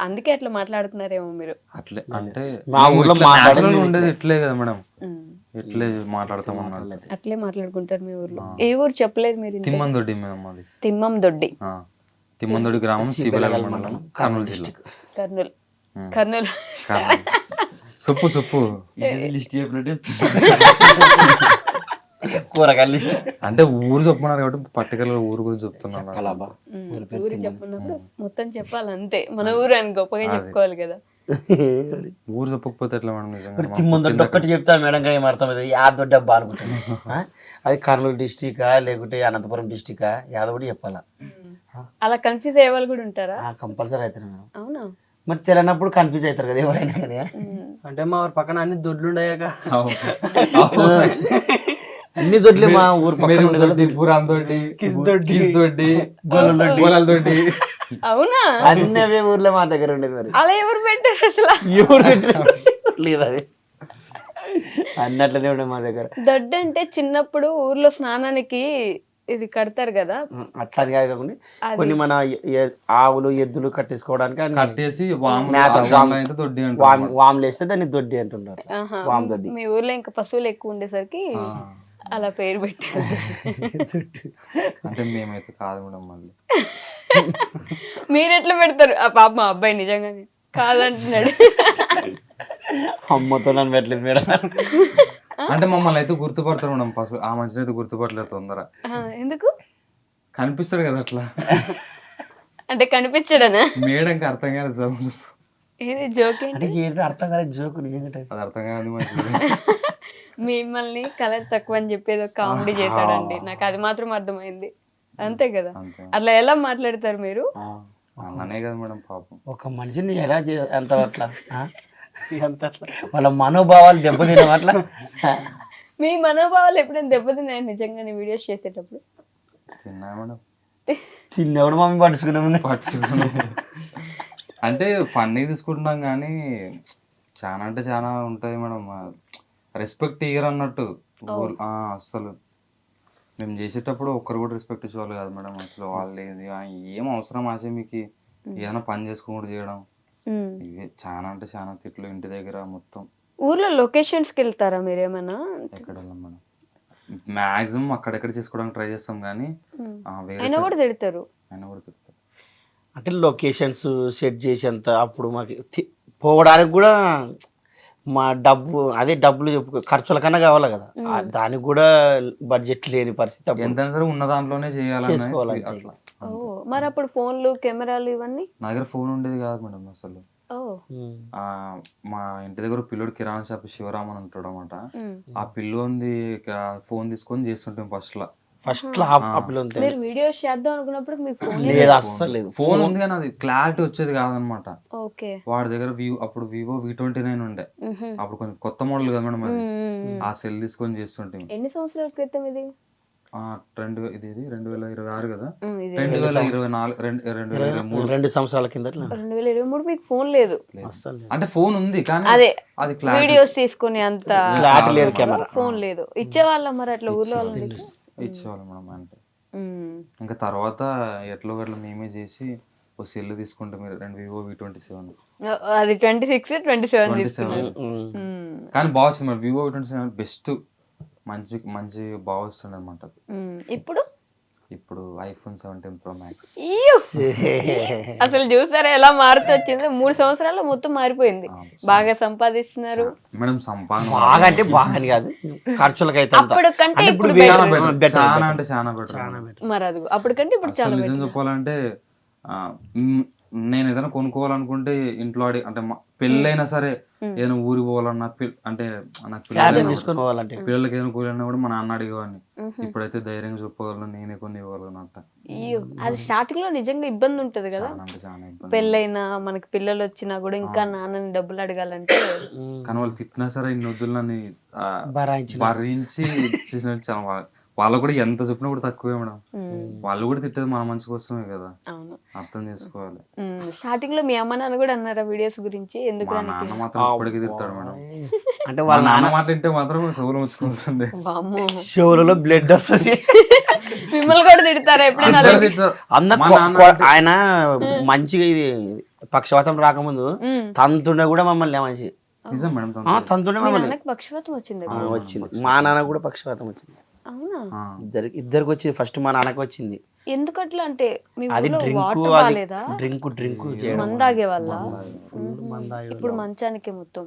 అందుకే అట్లా మాట్లాడుతున్నారేమో మీరు. అట్లే అంటే మా ఊర్లో ఉండేది ఇట్లే కదా మేడం, ఇట్లే మాట్లాడతాం అన్నట్టు. అట్లే మాట్లాడుకుంటారు మీ ఊర్లో. ఏ ఊరు చెప్పలేదు మీరు? తిమ్మందొడ్డి మేడం మాది. తిమ్మందొడ్డి, తిమ్మందొడ్డి గ్రామం, సిబిలగల్ మండలం, కర్నూలు జిల్లా. కర్నూలు. కర్నూలు సొప్పు సొప్పు లిస్ట్ చెప్పినట్టు కూరగాయలు అంటే ఊరు చెప్పుకున్నారు కాబట్టి పర్టికులర్ ఊరు గురించి చెప్తున్నాను. ఊరు చెప్పినప్పుడు మొత్తం చెప్పాలి అంతే. మన ఊరు అని గొప్పగా చెప్పుకోవాలి కదా. ఊరు చెప్పకపోతే ఎట్లా మేడం? నిజంగా తిమ్మందొడ్డి ఒక్కటి చెప్తాను మేడం, ఏం అర్థం యాదొడ్డి అబ్బా అనుకుంటాను. అది కర్నూలు డిస్టికా లేకుంటే అనంతపురం డిస్టికా యాదొడ్డి చెప్పాలా? అలా కన్ఫ్యూజ్ అయ్యే వాళ్ళు కూడా ఉంటారా? కంపల్సరీ అవుతారు మేడం. అవునా? మరి తెలియనప్పుడు కన్ఫ్యూజ్ అవుతారు కదా ఎవరైనా కానీ. అంటే మా ఊరు పక్కన అన్ని దొడ్లు ఉండయాక అన్ని దొడ్లే మా ఊరు పక్కన అవునా? అన్ని అవే ఊర్లో మా దగ్గర ఉండేది. మరి అలా ఎవరు పెట్టారు అసలు? ఎవరు పెట్టారు లేదు అవి అన్నట్లనే ఉండే మా దగ్గర. దొడ్డు అంటే చిన్నప్పుడు ఊర్లో స్నానానికి ఇది కడతారు కదా, అట్లా అని కాకుండా కొన్ని మన ఆవులు ఎద్దులు కట్టేసుకోవడానికి కట్టేసి వాములు వేస్తే దాన్ని దొడ్డి అంటుంటారు. వామ్ దొడ్డి. మీ ఊర్లో ఇంకా పశువులు ఎక్కువ ఉండేసరికి అలా పేరు పెట్టారు. అంటే మేమైతే కాదు మేడం. మళ్ళీ మీరు ఎట్లా పెడతారు? ఆ పాప మా అబ్బాయి నిజంగానే కాదంటున్నాడు. అమ్మతో నన్ను పెట్టలేదు మేడం. అంటే మమ్మల్ని అయితే గుర్తుపడతారు మేడం, పశువు ఆ మనిషిని అయితే గుర్తుపడలేదు తొందర. ఎందుకు? కనిపిస్తాడు కదా అట్లా. అంటే కనిపించడనా? మేడంకి అర్థం కాదు. ఇది జోక్ అంటే ఏంటో అర్థం కాలేదు జోకు. నిజంగా అది అర్థం కాదు మంచిది. మిమ్మల్ని కలర్ తక్కువ అని చెప్పేది ఒక కామెడీ చేశాడండి, నాకు అది మాత్రం అర్థమైంది. అంతే కదా? అట్లా ఎలా మాట్లాడతారు మీరు? అనే కదా మేడం పాపం. ఒక మనిషిని ఎలా అంత అట్లా వాళ్ళ మనోభావాలు దెబ్బతినవు అట్లా. మీ మనోభావాలు ఎప్పుడైనా దెబ్బతిన్నాయి నిజంగానే వీడియోస్ చేసేటప్పుడు? తిన్నా మేడం. చిన్నప్పుడు మమ్మీ పట్టుకున్నాము. అంటే ఫన్నీ తీసుకుంటున్నాం కానీ చాలా అంటే చాలా ఉంటుంది మేడం. రెస్పెక్ట్ ఇయ్యరు అన్నట్టు అసలు. మేము చేసేటప్పుడు ఒక్కరు కూడా రెస్పెక్ట్ ఇచ్చేవాళ్ళు కాదు మేడం. అసలు వాళ్ళు ఏం అవసరం ఆశ మీకు ఏదైనా పని చేసుకోకుండా చేయడం, ఇవే చాలా అంటే చాలా తిట్లు ఇంటి దగ్గర మొత్తం. ఊర్లో లొకేషన్స్కి వెళ్తారా మీరేమన్నా? ఎక్కడ వెళ్ళాం మేడం, మాక్సిమం అక్కడెక్కడ చేసుకోవడానికి ట్రై చేస్తాం కానీ అయినా కూడా తిడతారు. అంటే లొకేషన్స్ సెట్ చేసేంత అప్పుడు మాకు పోవడానికి కూడా మా డబ్బులు ఖర్చుల కన్నా కావాలి కదా, దానికి కూడా బడ్జెట్ లేని పరిస్థితి. ఎంత సరే ఉన్న దాంట్లోనే చేసుకోవాలి. మరి అప్పుడు ఫోన్లు కెమెరాలు ఇవన్నీ? నా దగ్గర ఫోన్ ఉండేది కాదు మేడం అసలు. మా ఇంటి దగ్గర పిల్లోడు కిరాణా షాప్ శివరామ్ అని ఉంటాడు అనమాట. ఆ పిల్లోంది ఫోన్ తీసుకొని చేస్తుంటాం ఫస్ట్ మీరు వీడియోస్ చేద్దాం అనుకున్నప్పుడు మీకు ఫోన్ లేదు, అస్సలు లేదు. ఫోన్ ఉంది కానీ అది క్లారిటీ వచ్చేది కాదనమాట. వాడి దగ్గర అప్పుడు వివో V29 ఉండే, అప్పుడు కొంచెం కొత్త మోడల్ కదా మేడం అది. ఆ సెల్ తీసుకొని చేస్తుంటే. ఎన్ని సంవత్సరాల క్రితం ఇది? 2026 కదా, 2024 2 సంవత్సరాల కింద. 2023 మీకు ఫోన్ లేదు? అంటే ఫోన్ ఉంది కానీ అదే అది వీడియోస్ తీసుకునే అంత క్లారిటీ లేదు, కెమెరా ఫోన్ లేదు. ఇచ్చేవాళ్ళ మరి అట్లా ఊర్లో వాళ్ళు? ఇచ్చేవాళ్ళు మేడం. అంటే ఇంకా తర్వాత ఎట్లో గట్లా మేమే చేసి ఒక సెల్ తీసుకుంటే మీరు వివో V27. అది 26, 27 కానీ బాగా వచ్చింది మరి. వివో V27 బెస్ట్, మంచి బాగా వస్తుంది అనమాట. ఇప్పుడు ఇప్పుడు ఐఫోన్ 17 Pro Max. ఇయ్యో! అసలు చూసారా ఎలా మారుతూ వచ్చింది? 3 సంవత్సరాల్లో మొత్తం మారిపోయింది. బాగా సంపాదిస్తున్నారు. మేడం సంపాదన బాగా అంటే బాగా అని కాదు, ఖర్చులకు అయితే అంత. అప్పుడు కంటే అంటే ఇప్పుడు చాలా better. better. చాలా అంటే చాలా బెటర్. మరి అది అప్పటికంటే ఇప్పుడు చాలా అసలు నిజం చెప్పాలంటే నేను ఏదైనా కొనుక్కోవాలనుకుంటే ఇంట్లో అంటే పెళ్ళైనా సరే ఏదైనా ఊరికి పోవాలన్నా అంటే నాకు ఫ్యామిలీ తీసుకొని పోవాలంటే పిల్లలకి ఏదైనా కూలన్నా కూడా మా నాన్న అడిగేవాడిని. ఇప్పుడైతే ధైర్యంగా చెప్పగలను, నేనే కొన్ని ఇవ్వగలను అంట. అయ్యో, అది స్టార్టింగ్ లో నిజంగా ఇబ్బంది ఉంటది కదా. చాలా అంటే చాలా ఇబ్బంది. పెళ్ళైనా మనకి పిల్లలు వచ్చినా కూడా ఇంకా నాన్నని డబ్బులు అడగాలంటే కానీ వాళ్ళు తిట్టినా సరే ఇన్ని వద్దులు నన్ను భరించి చేసిన చాలా వాళ్ళకు కూడా ఎంత చెప్పినా కూడా తక్కువే మేడం. వాళ్ళు కూడా తిట్టేది మన మంచి కోసమే కదా, అవును అర్థం చేసుకోవాలి. స్టార్టింగ్ లో మీ అమ్మ నాన్న కూడా అన్నారా వీడియోస్ గురించి? ఎందుకు మా నాన్న మాత్రం ఇప్పటికీ తిడతాడు మేడం. అంటే వాళ్ళ నాన్న మాట్లాడితే మాత్రం చెవులు ముచ్చుకొస్తుంది. వామ్మో, షోలలో బ్లడ్ వస్తుంది. మిమ్మల్ని కూడా తిడతారా ఎప్పుడైనా? అందరూ తిడతారు. ఆయన మంచిగా ఇది పక్షవాతం రాకముందు తంతుండే కూడా మమ్మల్ని మంచి నిజం మేడం. తంతుండే మీ మమ్మల్ని నాన్నకి పక్షవాతం వచ్చింది? వచ్చింది. మా నాన్న కూడా పక్షవాతం వచ్చింది. అవునా? ఇద్దరికి వచ్చింది. ఫస్ట్ మా నాన్నకి వచ్చింది. ఎందుకు అట్లా అంటే మీ అది ఊర్లో డ్రింక్, వాటర్ అది బాగాలేదా? డ్రింక్ మందాగే వల్ల మందాగే ఇప్పుడు మంచానికి మొత్తం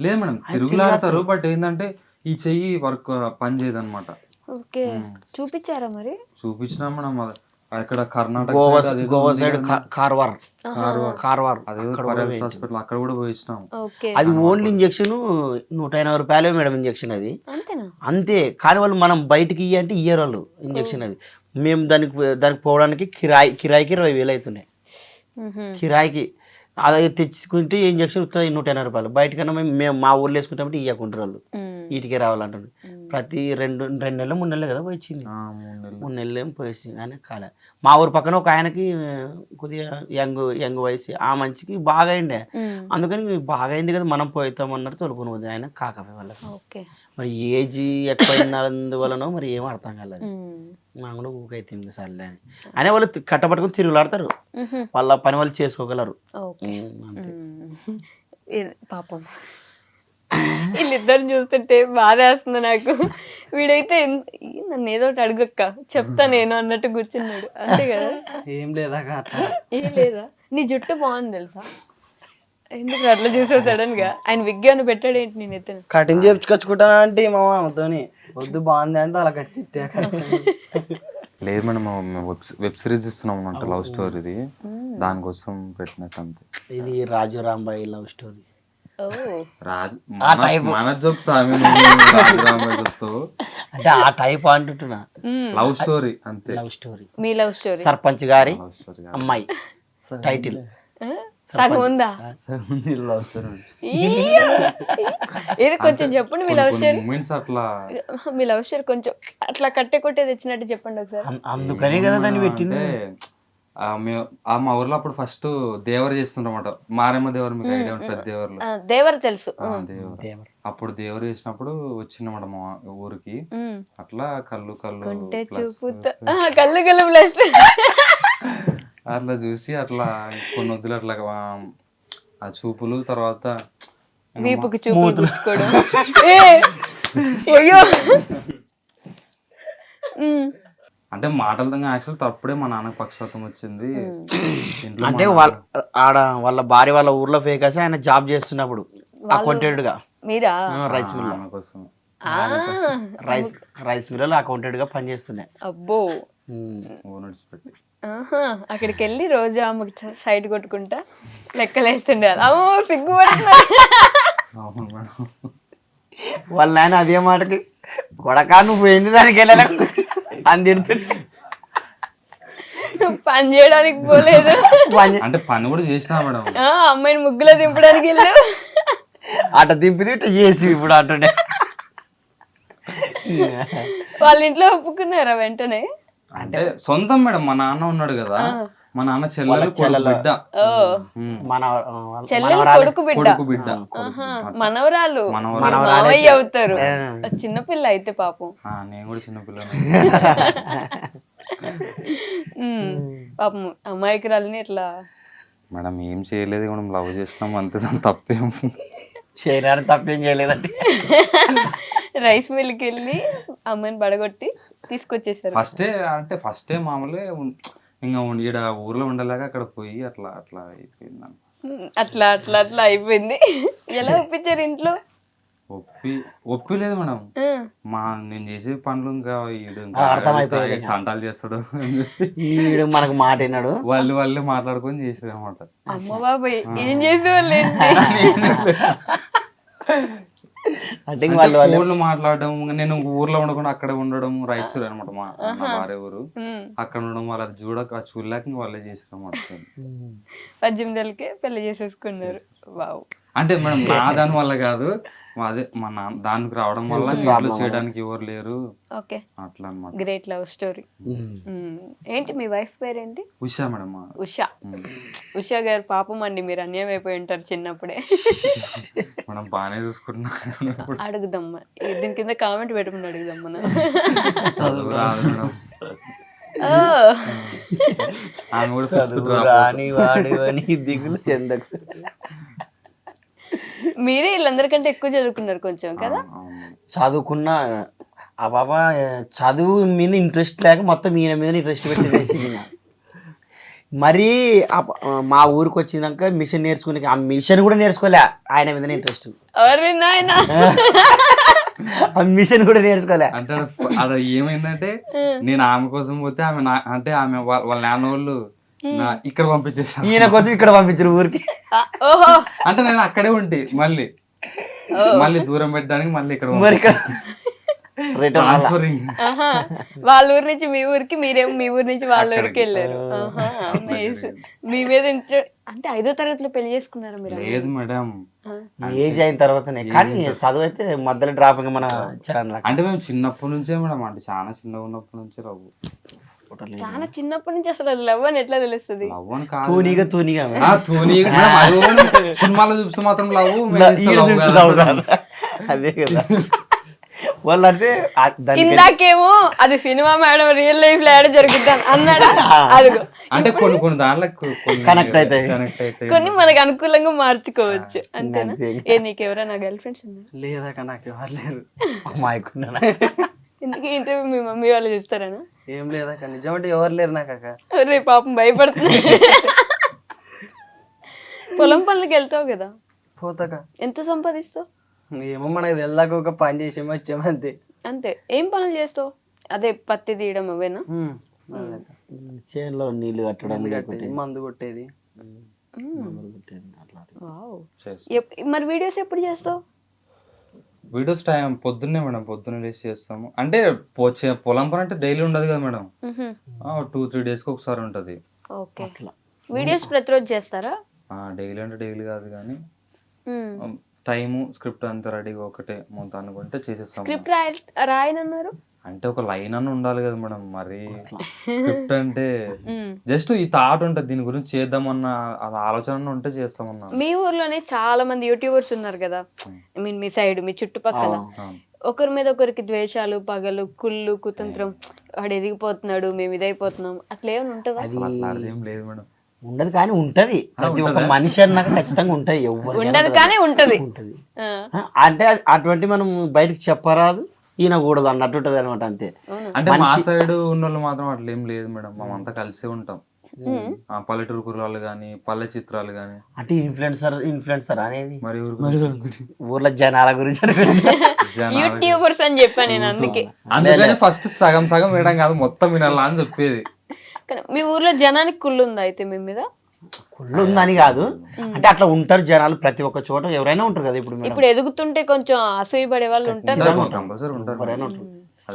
లేదు మేడం, తిరుగులాడతారు. బట్ ఏంటంటే ఈ చెయ్యి వర్క్ పని చేయదు అనమాట. ఓకే, చూపించారా మరి? చూపించినా మేడం. అక్కడ కర్ణాటక గోవా సైడ్ కార్వార్ హాస్పిటల్ అక్కడ కూడా పోయించినాం. ఓకే, అది ఓన్లీ ఇంజక్షన్ 180 రూపాయలే మేడం ఇంజక్షన్. అది అంతేనా? అంతే. కానీ వాళ్ళు మనం బయటికి అంటే ఇయ్యరు వాళ్ళు ఇంజక్షన్. అది మేము దానికి పోవడానికి కిరాయికి 20,000 అవుతున్నాయి. కిరాయికి అది తెచ్చుకుంటే ఇంజక్షన్ 180 రూపాయలు. బయటకన్నా మేము మా ఊర్లో వేసుకుంటామంటే ఇవ్వకుంటారు వాళ్ళు, వీటికే రావాలంటారు. ప్రతి 2 నెలలు 3 నెలలు కదా పోయించింది. 3 నెలలు ఏం పోయింది కానీ కాలే. మా ఊరు పక్కన ఒక ఆయనకి కొద్దిగా యంగ్ వయసు, ఆ మంచికి బాగా అయిండే. అందుకని బాగా అయింది కదా మనం పోతాం అన్నట్టు తోలుకొని పోతుంది. ఆయన కాకపోయి వాళ్ళకి మరి ఏజ్ ఎక్కువైనందువలనో మరి ఏం అర్థం కాలేదు. మా కూడా ఊకైతే సర్లే అని అనే వాళ్ళు కట్టపట్టుకుని తిరుగులాడతారు. వాళ్ళ పని వాళ్ళు చేసుకోగలరు. పాపం వీళ్ళిద్దరిని చూస్తుంటే బాధ వేస్తుంది నాకు. వీడైతే నన్ను ఏదో ఒకటి అడుగక్క చెప్తా నేను అన్నట్టు కూర్చున్నాడు. అంతే కదా? ఏం లేదా ఏం లేదా? నీ జుట్టు బాగుంది తెలుసా? ఎందుకు అట్లా చూసావు సడన్ గా? ఆయన విగ్గాను పెట్టాడు ఏంటి? నేను ఎత్తాను కటింగ్ చేయించుకొచ్చుకుంటానా అంటే మా మామతోని వద్దు బాగుంది అంటే అలా ఖచ్చితే. లేదు మేడం, వెబ్ సిరీస్ ఇస్తున్నాం అనమాట, లవ్ స్టోరీది. దానికోసం పెట్టినట్టు అంతే. ఇది రాజు రాంబాయి లవ్ స్టోరీ. మన జబ్స్ అంటే ఆ టైప్ అంటున్నా. లవ్ స్టోరీ అంతే. Love story. మీ లవ్ స్టోరీ సర్పంచ్ గారి అమ్మాయి టైటిల్ సగం ఉందా? లవ్ స్టోరీ ఇది కొంచెం చెప్పండి. మీ లవ్ స్టోరీ మూమెంట్స్ అట్లా, మీ లవ్ స్టోరీ కొంచెం అట్లా కట్టే కొట్టే తెచ్చినట్టు చెప్పండి ఒకసారి. అందుకనే కదా దాన్ని పెట్టింది. మా ఊర్లో అప్పుడు ఫస్ట్ దేవర చేస్తుంటారన్నమాట. మారేమ్మ దేవర, మీకు ఐడియా ఉంటుంది? పెద్ద దేవర్లు దేవర తెలుసు. అప్పుడు దేవర చేసినప్పుడు వచ్చిందన్నమాట మా ఊరికి. అట్లా కళ్ళు ప్లస్ అట్లా చూసి అట్లా కొన్ని వద్దులు అట్లా ఆ చూపులు, తర్వాత వీపుకి చూపులు గుచ్చుకోవడం. అయ్యో, అంటే మాటలతో యాక్చువల్ అప్పుడే మా నాన్నకు పక్షవాతం వచ్చింది. అంటే వాళ్ళ భార్య వాళ్ళ ఊర్లో ఫేకాసి ఆయన జాబ్ చేస్తున్నప్పుడు అకౌంటెంట్ గా. మీరా? రైస్ మిల్ కోసం రైస్ మిల్ అకౌంటెంట్ గా పనిచేస్తున్నాయి. అబ్బో, పెట్టి అక్కడికి వెళ్ళి రోజు ఆమెకు సైడ్ కొట్టుకుంటా లెక్కలేస్తుండే. అమ్మో సిగ్గుపడుతున్నా. వాళ్ళ ఆయన అదే మాటకి కొడకా నువ్వు పోయింది దానికి వెళ్ళాలి అని తిడుతుంటే పని చేయడానికి పోలేదు. అంటే పని కూడా చేసినా మేడం. అమ్మాయిని ముగ్గులో దింపడానికి వెళ్ళు. అట దింపిది ఇట్లా చేసి ఇప్పుడు అంటుండే. వాళ్ళ ఇంట్లో ఒప్పుకున్నారా వెంటనే? అంటే సొంతం మేడం. మా నాన్న ఉన్నాడు కదా, మా నాన్న చెల్లెలు బిడ్డ, కొడుకు బిడ్డ, మనవరాలు మావయ్య అవుతారు. చిన్నపిల్ల అయితే పాపం. నేను కూడా చిన్నపిల్ల. పాపం అమాయకురాలని ఇట్లా. మేడం ఏం చేయలేదు మేడం, లవ్ చేసినాం అంతే, తప్పేం చేయడానికి తప్పేం చేయలేదండి. రైస్ మిల్కి వెళ్ళి అమ్మాయిని పడగొట్టి తీసుకొచ్చేసారు. ఫస్టే మామూలుగా ఇంకా ఈడ ఊర్లో ఉండలేక అక్కడ పోయి అట్లా అట్లా అయిపోయింది. అట్లా అట్లా అట్లా అయిపోయింది. ఎలా ఒప్పించారు ఇంట్లో? ఒప్పిలేదు మేడం. నేను చేసే పనులు ఇంకా ఈడు ఇంకా అర్థమైపోయేది. తంటాలు చేస్తాడు ఈడు మనకు మాట విన్నాడు. వాళ్ళే మాట్లాడుకొని చేసేది అనమాట. అమ్మ బాబాయ్ ఏం చేసేవాళ్ళు? అంటే వాళ్ళు ఫోన్లు మాట్లాడడం, నేను ఊర్లో ఉండకుండా అక్కడ ఉండడం, రైట్స్ అనమాట మా భార్య ఊరు, అక్కడ ఉండడం, వాళ్ళు అది చూడలేక ఇంకా వాళ్ళే చేసారు అనమాట. 18 ఏళ్ళకే పెళ్లి చేసేసుకున్నారు. వావ్. అంటే మేడం నా దాని వల్ల కాదు, అదే మా నాన్న దానికి రావడం వల్ల ఇంట్లో చేయడానికి ఎవరు లేరు. ఓకే, అట్లా అనమాట. Great love story. ఏంటి మీ వైఫ్ పేరేంటి? ఉషా మేడం. ఉషా గారు పాపం అండి, మీరు అన్యాయం అయిపోయి ఉంటారు చిన్నప్పుడే. మనం బాగానే చూసుకుంటున్నా. అడుగుదమ్మా, దీని కింద కామెంట్ పెట్టుకుని అడుగుదమ్మా. చదువు రాదు మేడం. ఆమె కూడా దిగులు ఎందుకు? మీరే వీళ్ళందరికంటే ఎక్కువ చదువుకున్నారు కొంచెం కదా? చదువుకున్నా ఆ బాబా చదువు మీద ఇంట్రెస్ట్ లేక మొత్తం ఈయన మీద ఇంట్రెస్ట్ పెట్టి మరీ మా ఊరికి వచ్చినాక మిషన్ నేర్చుకునే, ఆ మిషన్ కూడా నేర్చుకోలే, ఆయన మీద ఇంట్రెస్ట్. ఆ మిషన్ కూడా నేర్చుకోలే. అంటే అది ఏమైందంటే నేను ఆమె కోసం పోతే ఆమె అంటే ఆమె వాళ్ళ నాన్న వాళ్ళు ఇక్కడ పంపించేసాను, ఈయన కోసం ఇక్కడ పంపించారు ఊరికి. అంటే నేను అక్కడే ఉంటే మళ్ళీ దూరం పెట్టడానికి మళ్ళీ ఇక్కడ వాళ్ళ ఊరి నుంచి మీ ఊరికి, మీరేమో మీ ఊరి నుంచి వాళ్ళ ఊరికి వెళ్ళారు. మీ మీద అంటే 5వ తరగతిలో పెళ్లి చేసుకున్నారా మీరు? లేదు మేడం, ఏజ్ అయిన తర్వాతనే. కానీ చదువు అయితే మధ్యలో డ్రాప్ మన అంటే మేము చిన్నప్పటి నుంచే మేడం, అంటే చాలా చిన్నగా ఉన్నప్పటి నుంచే లవ్. చాలా చిన్నప్పటి నుంచి అసలు అది లవ్ అని ఎట్లా తెలుస్తుంది? లవ్ అని కాదు, తూనిగా సినిమాలో చూపిస్తే మాత్రం లవ్. అదే కదా వాళ్ళు. అంటే ఇందాకేమో అది సినిమా మేడం, రియల్ లైఫ్ లో ఏడ జరుగుతాను అన్నాడా? అదిగో అంటే కొన్ని దాంట్లో కనెక్ట్ అవుతాయి, కొన్ని మనకు అనుకూలంగా మార్చుకోవచ్చు అంతేనా? నీకు ఎవరైనా గర్ల్ ఫ్రెండ్స్ ఉన్నారు? లేదా, నాకు ఎవరు లేరు. అమ్మాయికున్నా. ఇందుకే ఇంటర్వ్యూ మీ మమ్మీ వాళ్ళు చూస్తారనా? ఏం లేదా, నిజమంటే ఎవరు లేరు నాకు. రే పాపం భయపడుతుంది. పొలం పనులకి వెళ్తావు కదా, పోతాక ఎంత సంపాదిస్తావు? ఏమో మనకి వెళ్ళాక ఒక పని చేసేమో వచ్చాము అంతే. అంతే. ఏం పనులు చేస్తావు? అదే పత్తి తీయడం అవేనా? చేనులో నీళ్లు కట్టడం, మందు కొట్టేది. మరి వీడియోస్ ఎప్పుడు చేస్తావు? వీడియోస్ టైం పొద్దున్నే మేడం, పొద్దున్నే లేచి చేస్తాము. అంటే పొలం పని అంటే డైలీ ఉండదు కదా మేడం, 2-3 డేస్కి ఒకసారి ఉంటది. ఓకే, వీడియోస్ ప్రతిరోజు చేస్తారా? డైలీ అంటే డైలీ కాదు కానీ టైము స్క్రిప్ట్ అంతా రెడీగా ఒకటే మొత్తం అనుకుంటే చేసేస్తాం. స్క్రిప్ట్ రాయనన్నారు అంటే ఒక లైన్ అన్న ఉండాలి కదా మేడం. మరి స్క్రిప్ట్ అంటే జస్ట్ ఈ థాట్ ఉంటుంది, దీని గురించి చేద్దామన్న ఆలోచన ఉంటే చేస్తామన్నా. మీ ఊర్లోనే చాలా మంది యూట్యూబర్స్ ఉన్నారు కదా, ఐ మీన్ మీ సైడ్, మీ చుట్టుపక్కల. ఒకరి మీద ఒకరికి ద్వేషాలు, పగలు, కుళ్ళు, కుతంత్రం, వాడు ఎదిగిపోతున్నాడు, మేము ఇదైపోతున్నాం, అట్లా ఏమైనా ఉంటుందా? ఏం లేదు మేడం. ఉండదు కానీ ఉంటది. ప్రతి ఒక్క మనిషి అన్నాక ఖచ్చితంగా ఉంటాయి. ఎవరు ఉండదు కానీ ఉంటది. అంటే అటువంటి మనం బయటకు చెప్పరాదు, ఈయనకూడదు అన్నట్టు ఉంటది అనమాట. అంతే. అంటే మా సైడ్ ఉన్న వాళ్ళు మాత్రం అట్లా ఏం లేదు మేడం, మేమంతా కలిసే ఉంటాం. పల్లెటూరు కుర్రాళ్ళు గానీ, పల్లె చిత్రాలు గానీ. అంటే ఇన్ఫ్లుయెన్సర్ అనేది మరి ఊర్లో జనాల గురించి యూట్యూబర్స్ అని చెప్పాను నేను. అందుకని ఫస్ట్ సగం సగం వేయడం కాదు, మొత్తం వినాలా అని చెప్పేది. మీ ఊర్లో జనానికి కుళ్ళు ఉందా అయితే మీ మీద? కుళ్ళు ఉందని కాదు, అంటే అట్లా ఉంటారు జనాలు ప్రతి ఒక్క చోట, ఎవరైనా ఉంటారు కదా. ఇప్పుడు ఎదుగుతుంటే కొంచెం అసూయపడే వాళ్ళు ఉంటారు.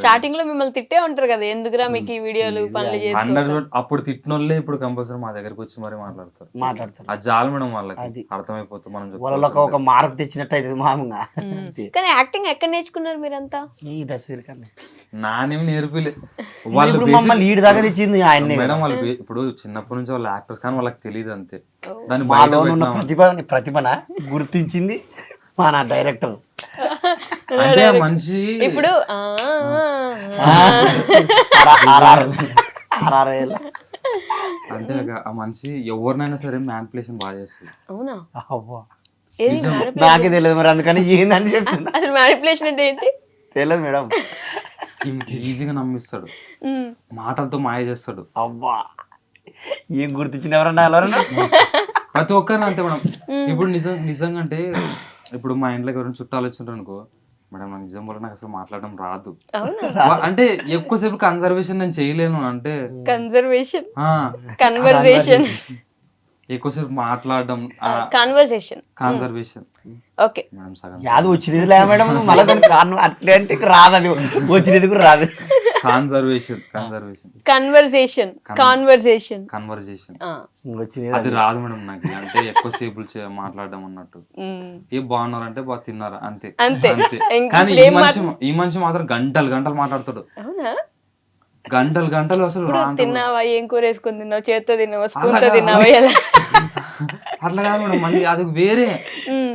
స్టార్టింగ్ లో మిమ్మల్ని తిట్టే ఉంటారు కదా, ఎందుకురా మీకు ఈ వీడియోలు, పనులు చేసి. అప్పుడు తిట్టినోళ్ళే ఇప్పుడు కంపల్సరీ మా దగ్గరకు వచ్చి మరి మాట్లాడతారు. అది చాలు మేడం, వాళ్ళకి అర్థమైపోతుంది మనం వాళ్ళకి ఒక మార్పు తెచ్చినట్టు అయితే మామూలుగా. కానీ యాక్టింగ్ ఎక్కడ నేర్చుకున్నారు మీరంతా? నానేమి నేర్పిలేదు, వాళ్ళు మమ్మల్ని ఈడు దాకా తెచ్చింది ఆయన మేడం. వాళ్ళు ఇప్పుడు చిన్నప్పటి నుంచి వాళ్ళు యాక్టర్స్ కానీ వాళ్ళకి తెలియదు అంతే. దాని మాలో ఉన్న ప్రతిభన గుర్తించింది మా నా డైరెక్టర్. అంటే మనిషి ఇప్పుడు అంటే ఆ మనిషి ఎవరినైనా సరే మ్యానిపులేషన్ బాగా చేస్తుంది. అవునా? నాకే తెలియదు మరి, అందుకని ఏందని చెప్తున్నా. అసలు మ్యానిపులేషన్ అంటే ఏంటి తెలియదు మేడం. ఈజీగా నమ్మిస్తాడు, ఉమ్. మాటలతో మాయ చేస్తాడు. అబ్బా ఏం గుర్తించిన ఎవరన్నా ఎవరన్నా ప్రతి ఒక్కరిని అంతే మేడం. ఇప్పుడు నిజంగా అంటే ఇప్పుడు మా ఇంట్లోకి ఎవరైనా చుట్టాలు వచ్చింటారు అనుకో, మేడం నాకు నిజం వల్ల నాకు అసలు మాట్లాడడం రాదు. అంటే ఎక్కువసేపు కన్సర్వేషన్ నేను చేయలేను, అంటే కన్సర్వేషన్, ఆ, కన్వర్సేషన్, ఎక్కువసేపు మాట్లాడడం, కన్వర్సేషన్, కన్సర్వేషన్. ఓకే. మేడం సగం యాది వచ్చినది లే మేడం, మళ్ళీ దానికి కారణం అట్లే అంటే రాదు, అది వచ్చినది కూడా రాదు. Conservation conservation conversation, conversation, conversation వచ్చినది అది రాదు మేడం నాకు. అంటే ఎక్కువసేపు మాట్లాడడం అన్నట్టు. ఏ బాగున్నారంటే బాగా తిన్నారా అంతే అంతే. అంతే. ఇంక కానీ ఇప్పుడు ఈ మనిషి మాత్రం గంటలు గంటలు మాట్లాడతాడు, అవునా? గంటలు గంటలు అసలు ఇప్పుడు రాంటాడు. తిన్నావా, ఏం కూర వేసుకొని తిన్నావు, చేత్తో తిన్నావా, స్పూన్ తో తిన్నావా, ఎలా? అట్లా కాదు మేడం, మళ్ళీ అది వేరే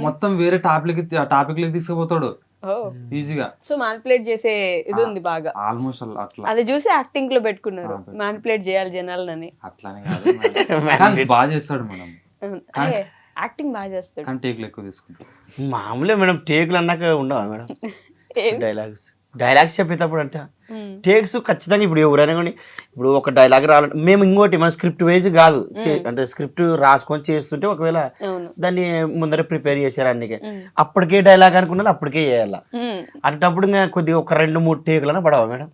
మొత్తం వేరే టాపిక్ లోకి తీసుకుపోతాడు ఈజీగా. సో మ్యానిపులేట్ చేసే ఇది ఉంది బాగా, ఆల్మోస్ట్ అట్లా. అది చూసి యాక్టింగ్ లో పెట్టుకున్నారు మ్యానిపులేట్ చేయాలి జనాలని. అట్లానే కాదు మేడం. కానీ బాగా చేస్తాడు మేడం, యాక్టింగ్ బాగా చేస్తాడు. కానీ టేకులు ఎక్కువ తీసుకుంటాడు. మామూలే మేడం, టేకులు అన్నాక ఉండవా మేడం డైలాగ్స్ చెప్పేటప్పుడు అంటే టేక్స్ ఖచ్చితంగా. ఇప్పుడు ఎవరైనా కానీ ఇప్పుడు ఒక డైలాగ్ రావాలంటే మేము ఇంకోటి మన స్క్రిప్ట్ వైజ్ కాదు, అంటే స్క్రిప్ట్ రాసుకొని చేస్తుంటే ఒకవేళ దాన్ని ముందర ప్రిపేర్ చేశారు అన్నికే, అప్పటికే డైలాగ్ అనుకున్నది అప్పటికే చేయాలి. అటప్పుడు ఇంకా కొద్దిగా ఒక 2-3 టేకులన్నా పడవా మేడం?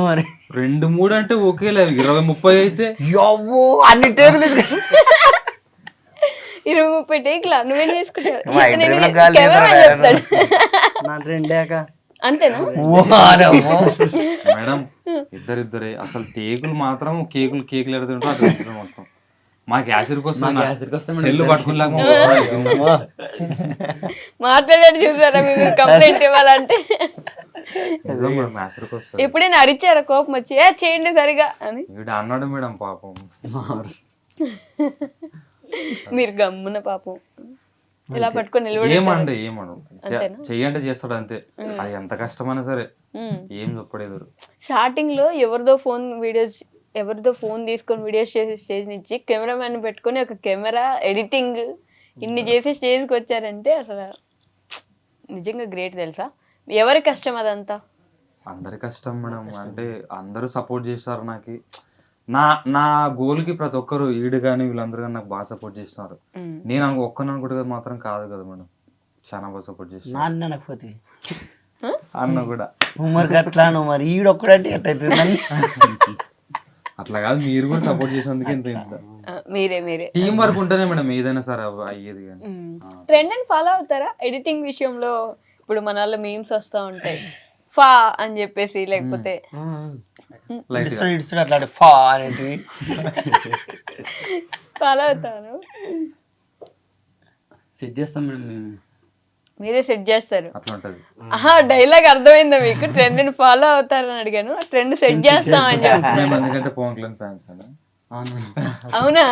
మరి 2-3 అంటే ఓకేలే, 20-30 అయితే యవ్వో అన్ని టేకులు 20-30 టేక్లా నువ్వేం చేసుకుంటావు? మా ఇంటర్వ్యూలో గాలి చెప్తాడు నా రెండాక అంతేనా మేడం? ఇద్దరిద్దరే అసలు టేకులు మాత్రం కేకులు ఎడుతుంటారు అది ఇద్దరు మొత్తం. మాకు యాసిడ్కి వస్తుంది సెల్లు పట్టుకుని మాట్లాడాడు చూసారా మీరు కంప్లైంట్ ఇవ్వాలంటే? యాసిడ్కి వస్తుంది. ఎప్పుడైనా అరిచారా కోపం వచ్చి చేయండి సరిగా అని? వీడు అన్నాడు మేడం పాపం. మీరు గమ్మున పాపం ఇలా పట్టుకొని నిలబడి ఏమండి చెయ్యంటే చేస్తాడు అంతే, అది ఎంత కష్టమైనా సరే ఏం చెప్పలేదు. స్టార్టింగ్ లో ఎవరిదో ఫోన్ తీసుకొని వీడియోస్ చేసి స్టేజ్ నుంచి కెమెరామెన్ పెట్టుకొని ఒక కెమెరా ఎడిటింగ్ ఇన్ని చేసి స్టేజ్కి వచ్చారంటే అసలు నిజంగా గ్రేట్ తెలుసా. ఎవరి కష్టం అదంతా? అందరి కష్టం మేడం. అంటే అందరూ సపోర్ట్ చేస్తారు నాకు. నా గోల్ కి ప్రతి ఒక్కరు ఈడు కానీ వీళ్ళందరూ కానీ నాకు బాగా సపోర్ట్ చేస్తున్నారు. నేను ఒక్కను అనుకుంటే మాత్రం కాదు కదా మేడం, చాలా బాగా సపోర్ట్ చేస్తున్నారు. అన్న కూడా మరి అట్లా మరి ఈడొక్కడంటే ఎట్టయితుంది? అట్లా కాదు, మీరు కూడా సపోర్ట్ చేసేందుకు ఇంత మీరే టీం వర్క్ ఉంటేనే మేడం ఏదైనా సరే అయ్యేది. కానీ ట్రెండ్ అని ఫాలో అవుతారా ఎడిటింగ్ విషయంలో? ఇప్పుడు మన వాళ్ళ మీమ్స్ వస్తూ ఉంటాయి ఫా అని చెప్పేసి, లేకపోతే ఫాలో అవుతాను. సెట్ చేస్తాం మేడం మేము. మీరే సెట్ చేస్తారు? అట్లా ఉంటది. డైలాగ్ అర్థమైందా మీకు? ట్రెండ్ ని ఫాలో అవుతారని అడిగాను, ట్రెండ్ సెట్ చేస్తామని చెప్పి. మేము ఎందుకంటే పవన్ కళ్యాణ్ ఫ్యాన్స్ అని. అవునా?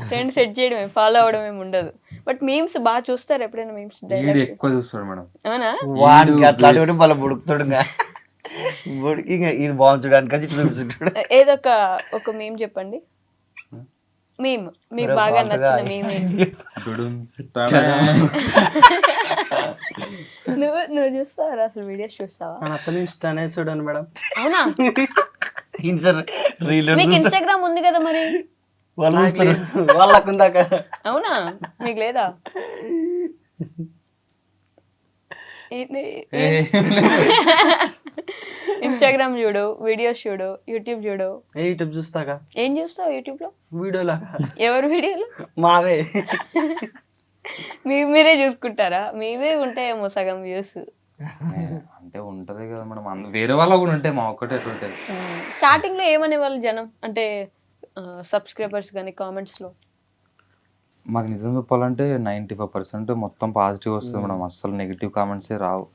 ట్రెండ్ సెట్ చేయడమే, ఫాలో అవడం ఏమి ఉండదు. బట్ మీమ్స్ బాగా చూస్తారు ఎప్పుడైనా? మీమ్స్ ఎక్కువ చూస్తాడు మేడం. అవునా? వాడికి అట్లాంటి వాళ్ళ బుడుకుతాడు బుడికి ఇది బాగుంచడానికి చూస్తుంటాడు. ఏదో ఒక మీమ్ చెప్పండి, మీమ్ మీకు బాగా నచ్చిన మీమ్. నువ్వు చూస్తావా అసలు? వీడియోస్ చూస్తావా? అసలు ఇన్స్టానే చూడండి మేడం. అవునా? మీకు ఇన్స్టాగ్రామ్ ఉంది కదా మరి? వాళ్ళకుందాక. అవునా? మీకు లేదా? ఇన్స్టాగ్రామ్ చూడు, వీడియోస్ చూడు, యూట్యూబ్ చూడు. యూట్యూబ్ చూస్తాగా. ఏం చూస్తావు యూట్యూబ్ లో? వీడియోలాగా. ఎవరు వీడియోలు? మావే. మీరే చూసుకుంటారా? మీవే ఉంటాయేమో సగం వ్యూస్. అంటే ఉంటది కదా మేడం, వేరే వాళ్ళ కూడా ఉంటాయి, మా ఒక్కటే ఎట్లుంటది. స్టార్టింగ్ లో ఏమనే వాళ్ళు జనం, అంటే సబ్స్క్రైబర్స్ కానీ కామెంట్స్ లో? మాకు నిజం చెప్పాలంటే 95% మొత్తం పాజిటివ్ వస్తుంది మేడం, అస్సలు నెగిటివ్ కామెంట్సే రావు.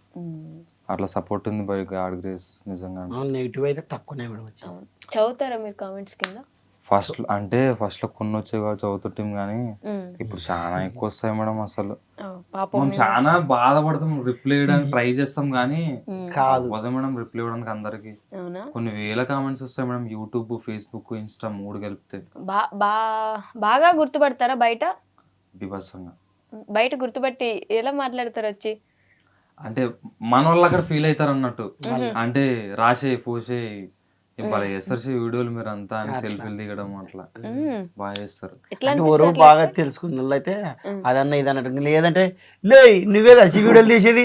అట్లా సపోర్ట్ ఉంది బై గాడ్ గ్రేస్ నిజంగా. నెగిటివ్ అయితే తక్కువనే మేడం. చదువుతారా మీరు కామెంట్స్ కింద? ఫస్ట్ లో కొన్ని వచ్చాయి కాబట్టి చదువుతుంటాం, కానీ ఇప్పుడు చాలా ఎక్కువ వస్తాయి మేడం. అసలు మనం చాలా బాధపడతాం, రిప్లై ఇవ్వడానికి ట్రై చేస్తాం కానీ కాదు మేడం రిప్లై ఇవ్వడానికి. అందరికి కొన్ని వేల కామెంట్స్ వస్తాయి మేడం, యూట్యూబ్, ఫేస్బుక్, ఇన్స్టా 3 కలిపితే. బాగా గుర్తుపడతారా బయట? బీభత్సంగా బయట గుర్తుపట్టి ఎలా మాట్లాడతారు వచ్చి? అంటే మన వాళ్ళు అక్కడ ఫీల్ అవుతారు అన్నట్టు, అంటే రాసే పోసే బాగా చేస్తారు వీడియోలు మీరు అంతా అని సెల్ఫీలు దిగడం అట్లా బాగా చేస్తారు. ఎట్లా అంటే ఎవరో బాగా తెలుసుకున్న వాళ్ళు అయితే అదన్నా ఇది అన్నట్టు, లేదంటే లే నువ్వే కదా వీడియోలు తీసేది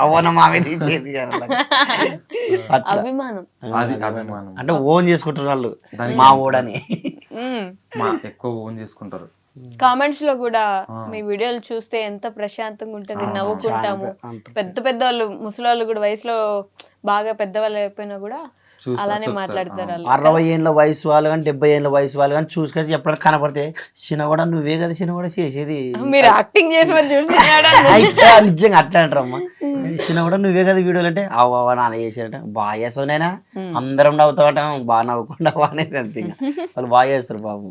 అవన్న మామే తీసేది అట్లా. అభిమానం. అది అభిమానం, అంటే ఓన్ చేసుకుంటారు వాళ్ళు మా ఓడని. మా ఎక్కువ ఓన్ చేసుకుంటారు. కామెంట్స్ లో కూడా మీ వీడియోలు చూస్తే ఎంత ప్రశాంతంగా ఉంటుంది, నవ్వుకుంటాము. పెద్ద పెద్ద వాళ్ళు ముసలి వాళ్ళు కూడా వయసులో బాగా పెద్దవాళ్ళు అయిపోయినా కూడా అలానే మాట్లాడతారు వాళ్ళు. 60 ఏళ్ళ వయసు వాళ్ళు కానీ 70 ఏళ్ళ వయసు వాళ్ళు కానీ చూసుకొని ఎప్పుడైనా కనపడితే చిన్న కూడా నువ్వే కదా చిన్న కూడా చేసేది, మీరు యాక్టింగ్ చేసి మరి చూస్తున్నాడా? నిజంగా అట్లా అంటారమ్మా. చిన్న కూడా నువ్వే కదా వీడియోలు అంటే అవ్వ నాన్న చేసారంట బాగా చేసావునైనా అందరం నవ్వుతావట, బాగా నవ్వకుండా అనేది అంతే. వాళ్ళు బాగా చేస్తారు బాబు.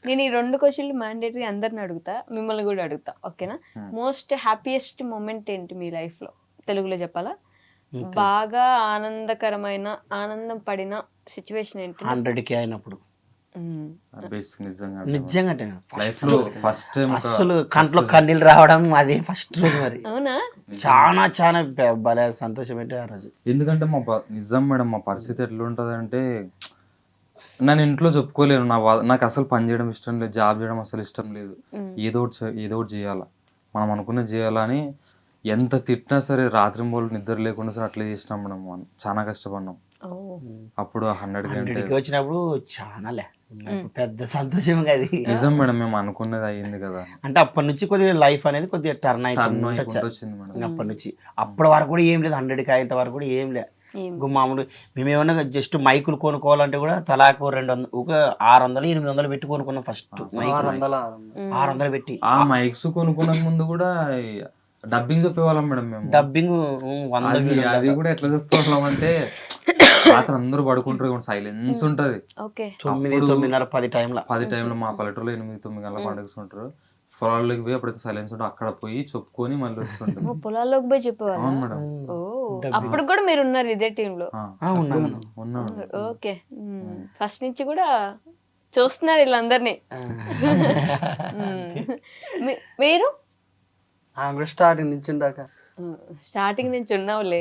నేను ఈ 2 క్వశ్చన్లు మ్యాండేటరీ అందరిని అడుగుతా, మిమ్మల్ని కూడా అడుగుతా, ఓకేనా? మోస్ట్ హ్యాపీయెస్ట్ మూమెంట్ ఏంటి మీ లైఫ్ లో? తెలుగులో చెప్పాలా? బాగా ఆనందకరమైన ఆనందం పడిన సిచ్యువేషన్ ఏంటి? 100K అయినప్పుడు నిజంగా నిజంగా లైఫ్ లో ఫస్ట్ టైం అసలు కంట్లో కన్నీళ్ళు రావడం అది ఫస్ట్ రోజు. మరి అవునా? చాలా చాలా భలే సంతోషం ఏంటి ఆ రోజు. ఎందుకంటే నిజం మేడం మా పరిస్థితి ఎట్లా ఉంటుంది అంటే, నేను ఇంట్లో చెప్పుకోలేను, నాకు అసలు పని చేయడం ఇష్టం లేదు, జాబ్ చేయడం అసలు ఇష్టం లేదు. ఏదో ఒకటి చేయాలా, మనం అనుకున్నది చేయాలని ఎంత తిట్టినా సరే రాత్రి మూలు నిద్ర లేకుండా సరే అట్లా చేసినాం మేడం. చాలా కష్టపడినాం అప్పుడు. 100K వచ్చినప్పుడు చాలాలే పెద్ద సంతోషం అది. నిజం మేడం, మేము అనుకున్నది అయ్యింది కదా. అంటే అప్పటి నుంచి కొద్దిగా లైఫ్ అనేది కొద్దిగా టర్న్ అయిపోయింది వచ్చింది మేడం. అప్పటి నుంచి అప్పటి వరకు కూడా ఏం లేదు, 100K అయ్యేంత వరకు కూడా ఏం లేదు. మామూలు మేమేమన్నా జస్ట్ మైకులు కొనుక్కోవాలంటే కూడా తలాకు 200 ఒక 600-800 పెట్టి కొనుక్కున్నాం ఫస్ట్. 600 పెట్టి ఆ మైక్స్ కొనుక్కున్న ముందు కూడా డబ్బింగ్ చెప్పేవాళ్ళం మేడం మేము. డబ్బింగ్ అది కూడా ఎట్లా చెప్పేవాళ్ళం అంటే, రాత్రి అందరూ పడుకుంటారు, సైలెన్స్ ఉంటది. 9-9:30 టైంలో 10 టైంలో మా పల్లెటూరులో 8-9 గంటల పండుగ పొలాల్లోకి పోయి అప్పుడైతే సైలెన్స్ ఉంటుంది, అక్కడ పోయి చెప్పుకొని మళ్ళీ వస్తుంటాం. పొలాల్లోకి పోయి చెప్పేవాళ్ళు. అవును మేడం. అప్పుడు కూడా మీరు ఉన్నారు ఇదే టీమ్ లో? ఉన్నాను. ఓకే, ఫస్ట్ నుంచి కూడా చూస్తున్నారు వీళ్ళందరినీ. మీరు స్టార్టింగ్ నుంచి ఉండాక స్టార్టింగ్ నుంచి ఉన్నావులే.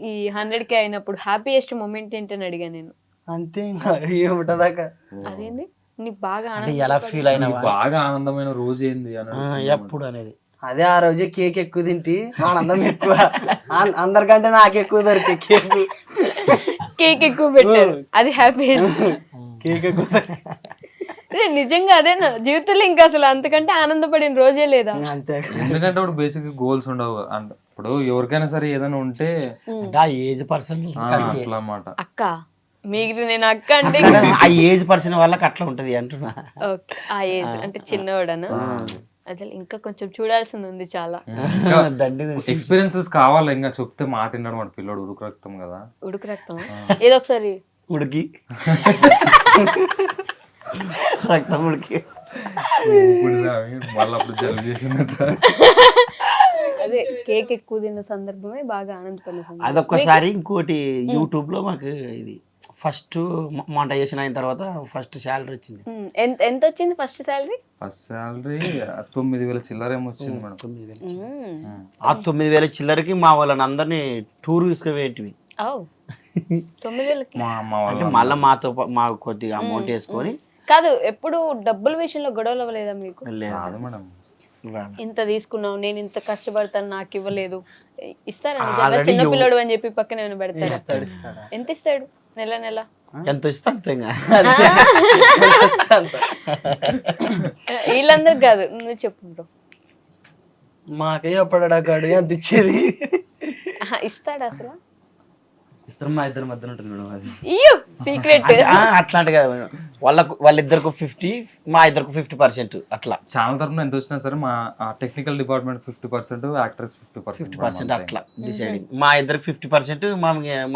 ఈ 100K అయినప్పుడు హ్యాపీయెస్ట్ మూమెంట్ ఏంటని అడిగా నేను. అంతే ఏముంటదాక. అదేంది నీకు బాగా ఎలా ఫీల్ అయినా బాగా ఆనందమైన రోజు ఏంది అని ఎప్పుడు అనేది? అదే ఆ రోజే కేక్ ఎక్కువ తింటి ఆనందం ఎక్కువ, అందరికంటే నాకు ఎక్కువ దొరికే కేక్ ఎక్కువ పెట్టారు, అది హ్యాపీయెస్ట్. కేక్ ఎక్కువ నిజంగా అదేనా జీవితంలో ఇంకా అసలు అంతకంటే ఆనందపడిన రోజే లేదా? అంతే. ఎందుకంటే ఇప్పుడు బేసిక్ గోల్స్ ఉండవు. ఇప్పుడు ఎవరికైనా సరే ఏదైనా ఉంటే ఆ ఏజ్ పర్సన్ అట్లా అన్నమాట. అక్క మీకు నేను అక్క అంటే ఆ ఏజ్ పర్సన్ వాళ్ళకి అట్లా ఉంటది అంటున్నా. ఓకే, ఆ ఏజ్ అంటే చిన్నవాడనా? అసలు ఇంకా కొంచెం చూడాల్సింది ఉంది చాలా. ఎక్స్పీరియన్సెస్ కావాలి, ఇంకా చెప్తే మాట విన్నాడు వాడు పిల్లడు. ఉడుకు రక్తం కదా. ఉడుకు రక్తం ఏదో ఒకసారి ఉడికి రక్తం ఉడికి మళ్ళీ అప్పుడు జలుబు చేసినట్టు. అదే కేక్ ఎక్కువ తిన్న సందర్భమే బాగా ఆనందపడిన సందర్భం. అదొక్కసారి. ఇంకోటి యూట్యూబ్ లో మాకు ఇది ఫస్ట్ మానిటైజేషన్ అయిన తర్వాత ఫస్ట్ శాలరీ వచ్చింది. ఎంత వచ్చింది ఫస్ట్ శాలరీ? ఫస్ట్ శాలరీ 9,000 చిల్లర ఏమో వచ్చింది మేడం. 9,000. ఆ 9,000 చిల్లరకి మా వాళ్ళని అందరినీ టూర్ తీసుకుపోయేటివి. 9,000కి అంటే మళ్ళీ మాకు కొద్దిగా అమౌంట్ వేసుకొని. కాదు, ఎప్పుడు డబ్బుల విషయంలో గొడవలు అవ్వలేదా మీకు? రాదు మేడం. ఇంత తీసుకున్నావు, నేను ఇంత కష్టపడతాను, నాకు ఇవ్వలేదు, ఇస్తారా? చిన్న పిల్లడు అని చెప్పి పక్కన ఏమైనా పెడతాడు? ఎంత ఇస్తాడు నెల నెల? ఎంత ఇస్తా అంతే. వీళ్ళందరికి కాదు, నువ్వు చెప్పు. మాకే చెప్పడాడు ఎంత ఇచ్చేది. ఇస్తాడు అసలు? ఇస్తారు, మా ఇద్దరి మధ్యన ఉంటుంది మేడం అది. సీక్రెట్ అట్లాంటి కదా మేడం. వాళ్ళిద్దరికి 50, మా ఇద్దరికి 50% అట్లా. ఛానల్ తరఫున ఎంత వచ్చినా సరే మా టెక్నికల్ డిపార్ట్మెంట్ 50%, యాక్టర్స్ 50% అట్లా డిసైడింగ్. మా ఇద్దరికి 50%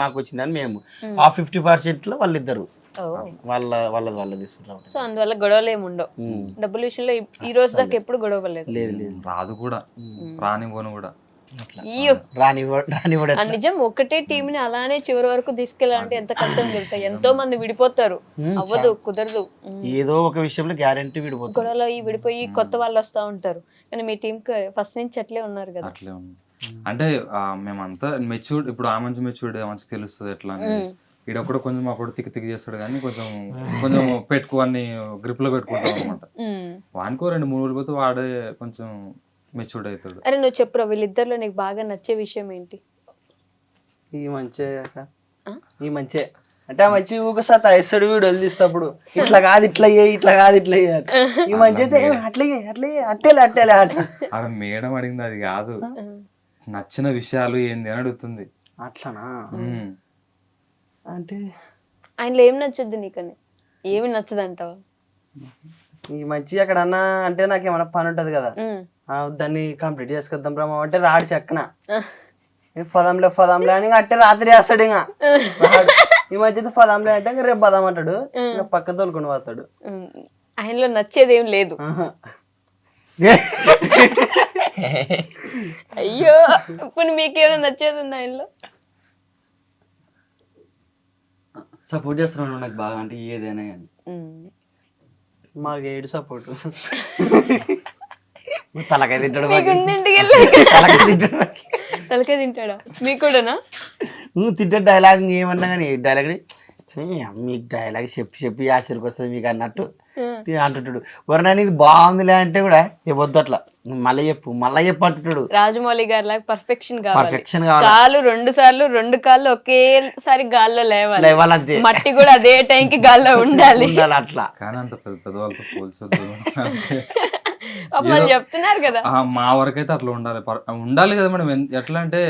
మాకు వచ్చిందని మేము ఆ 50% లో వాళ్ళిద్దరు వాళ్ళ తీసుకుంటాం. సో అందువల్ల గొడవలు ఏమి ఉండవు డబ్బుల విషయంలో. ఈ రోజు దాకా ఎప్పుడు గొడవ లేదు. లేదు లేదు, రాదు కూడా, రాని పోను కూడా. అయ్యో రానివ్వడు ఆ నిజం ఒకటే టీం ని అలానే చివరి వరకు తీసుకెళ్ళాలంటే ఎంత కష్టం తెలుసా, ఎంతో మంది విడిపోతారు, అవ్వదు, కుదరదు. ఏదో ఒక విషయంలో గ్యారెంటీ విడిపోతుంది. గొడవలో విడిపోయి కొత్త వాళ్ళు వస్తా ఉంటారు, కానీ మీ టీం కి ఫస్ట్ నుంచి అట్లే ఉన్నారు కదా. అట్లే ఉంది. అంటే మేమంతా మెచ్యూర్డ్, ఇప్పుడు ఆ మంచి మెచ్యూర్డ్ మంచి తెలుస్తుంది ఎట్లా అనేది. ఈడ కూడా కొంచెం అప్పుడు తిక్కి చేస్తాడు కానీ కొంచెం కొంచెం పెట్టుకోని గ్రిప్ లో పెట్టుకుంటాం అనమాట. వానికో 2-3 రోజులు పోతే వాడే కొంచెం మెచ్యూర్డ్ అవుతాడు. అరే నువ్వు చెప్పురా, వీళ్ళిద్దరిలో నీకు బాగా నచ్చే విషయం ఏంటి? ఈ మంచి అంటే ఆ మంచి ఊకసా తయస్తాడు వీడియోలు తీస్తప్పుడు, ఇట్లా కాదు ఇట్లా ఇట్లా కాదు ఇట్లా ఈ మంచి అయితే అట్టేలే అక్కడ మేడం అడిగింది అది కాదు, నచ్చిన విషయాలు ఏంది అని అడుగుతుంది. అట్లానా అంటే ఆయనలో ఏం నచ్చొద్దు నీకని, ఏమి నచ్చదు అంటావా? ఈ మంచి అక్కడ అన్నా అంటే నాకు ఏమైనా పని ఉంటది కదా, దాన్ని కంప్లీట్ చేసుకొద్దాం బ్రహ్మ అంటే రాడు చెక్కన ఫదంలే అని అట్టే రాత్రి వేస్తాడు. ఇంకా రాడు. ఈ మధ్య ఫదంలే అంటే ఇంకా రేపు పదం అంటాడు, ఇంకా పక్క తోలుకొని పోతాడు. ఆయనలో నచ్చేది ఏం లేదు. అయ్యో, ఇప్పుడు మీకేమైనా నచ్చేది ఉందా ఆయనలో? సపోర్ట్ చేస్తున్నాను నాకు బాగా, అంటే ఏదైనా కానీ. మాకు ఏడు సపోర్ట్. తలకాయ తింటాడు, తలకాయ తింటాడా? మీకు కూడానా? తింటే డైలాగ్ ఏమన్నా కానీ డైలాగ్ మీకు డైలాగ్ చెప్పి ఆశ్చర్యకి వస్తుంది మీకు అన్నట్టు అంటుంటాడు. వరణాన్ని ఇది బాగుందిలే అంటే కూడా వద్దు అట్లా మళ్ళీ చెప్పు అంటుంటాడు. రాజమౌళి గారి లాగా పర్ఫెక్షన్ పర్ఫెక్షన్ కాలు 2 సార్లు 2 కాళ్ళు ఒకేసారి గాల్లో లేవాలంతే, మట్టి కూడా అదే టైంకి గాల్లో ఉండాలి అట్లా. కానీ అంత పెద్ద వాళ్ళతో పోల్చొద్దు. వాళ్ళు చెప్తున్నారు కదా, మా వరకు అయితే అట్లా ఉండాలి కదా మేడం. ఎట్లా అంటే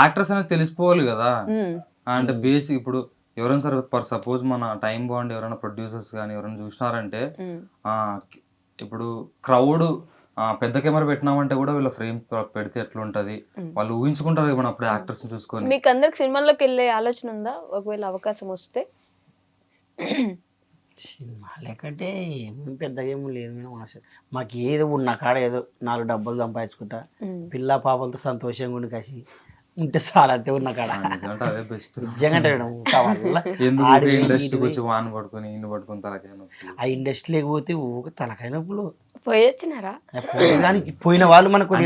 యాక్టర్స్ అనేది తెలిసిపోవాలి కదా. అంటే బేసిక్ ఇప్పుడు ఎవరైనా సరే సపోజ్ మన టైం బాగుండి ఎవరైనా ప్రొడ్యూసర్స్ కానీ ఎవరైనా చూసినారంటే ఇప్పుడు క్రౌడ్ పెద్ద కెమెరా పెట్టినామంటే కూడా వీళ్ళ ఫ్రేమ్ పెడితే ఎట్లా ఉంటది వాళ్ళు ఊహించుకుంటారు కదా అప్పుడు యాక్టర్స్ చూసుకొని. మీకు అందరికి సినిమాల్లోకి వెళ్ళే ఆలోచన ఉందా ఒకవేళ అవకాశం వస్తే? సినిమా లేకంటే ఏమేమి పెద్దగా ఏమో లేదు మేడం ఆశ. మాకు ఏదో ఉన్న కాడ ఏదో 4 డబ్బులు సంపాదించుకుంటా పిల్ల పాపలతో సంతోషంగా ఉండి కాసి ఉంటే చాలా అంతే ఉన్న కాడ అదే బెస్ట్. నిజంగా ఇండస్ట్రీకి వచ్చి వాన్ పడుకొని ఇన్ని పడుకొని తలకాయ నొప్పులు. ఆ ఇండస్ట్రీ లేకపోతే ఊక తలకాయ నొప్పులు పోయొచ్చినారా? కానీ పోయిన వాళ్ళు మనకు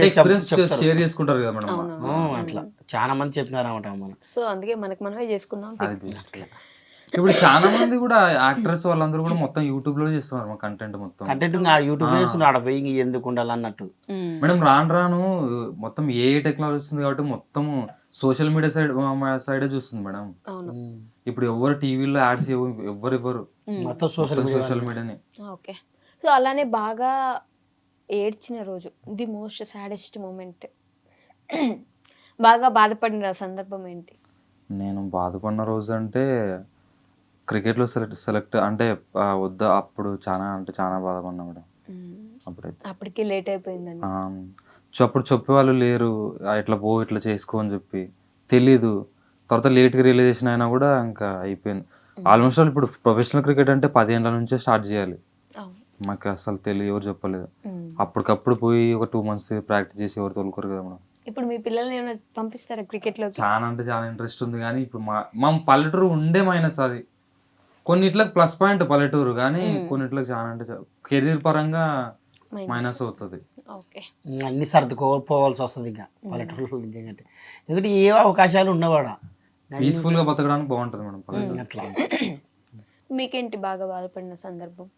షేర్ చేసుకుంటారు కదా మేడం, అట్లా చాలా మంది చెప్పినారు అన్నమాట మనం. సో అందుకే మనమే చేసుకుందాం. అది బెస్ట్. ఇప్పుడు చాలా మంది కూడా యాక్టర్స్ వాళ్ళందరూ కూడా మొత్తం యూట్యూబ్ లో చేస్తున్నారు మా కంటెంట్ మొత్తం. కంటెంట్ యూట్యూబ్ చేస్తున్నారు, ఆడ పోయి ఎందుకు ఉండాలి అన్నట్టు. మేడం రాను మొత్తం ఏ టెక్నాలజీ వస్తుంది కాబట్టి మొత్తం సోషల్ మీడియా సైడే చూస్తుంది మేడం. ఇప్పుడు ఎవరు టీవీలో యాడ్స్ ఎవరు మొత్తం సోషల్ మీడియాని. ఓకే. సో అలానే బాగా ఏడ్చిన రోజు, ది మోస్ట్ సాడెస్ట్ మూమెంట్, బాగా బాధపడిన సందర్భం ఏంటి? నేను బాధపడిన రోజు అంటే క్రికెట్లో సెలెక్ట్ అంటే వద్దా అప్పుడు చాలా బాధపడినా మేడం. అప్పటికి లేట్ అయిపోయిందండి. అప్పుడు చెప్పేవాళ్ళు లేరు, ఇట్లా చేసుకో అని చెప్పి తెలీదు. తర్వాత లేట్గా రియలైజేషన్ అయినా కూడా ఇంకా అయిపోయింది. ఆల్మోస్ట్ ఆల్ ఇప్పుడు ప్రొఫెషనల్ క్రికెట్ అంటే 10 ఏళ్ళ నుంచే స్టార్ట్ చేయాలి. మాకు అసలు తెలియదు, ఎవరు చెప్పలేదు. అప్పటికప్పుడు పోయి ఒక 2 months ప్రాక్టీస్ చేసి ఎవరు తోలుకోరు కదా మేడం. ఇప్పుడు మీ పిల్లల్ని ఏమైనా పంపిస్తారా క్రికెట్ లో? చాలా అంటే చాలా ఇంట్రెస్ట్ ఉంది కానీ ఇప్పుడు మా పల్లెటూరు ఉండే మైనస్ అది. కొన్నిట్లకు ప్లస్ పాయింట్ పల్లెటూరు కానీ కొన్నిట్లకు చాలా అంటే కెరీర్ పరంగా మైనస్ అవుతుంది. అన్ని సర్దుకోపోవాల్సి వస్తుంది ఇంకా పల్లెటూరులో. నిజంగా ఎందుకంటే ఏ అవకాశాలు ఉన్నవాడా పీస్ఫుల్ గా బతకడానికి బాగుంటుంది మేడం పల్లెటూరు. అట్లా. మీకేంటి బాగా బాధపడిన సందర్భం?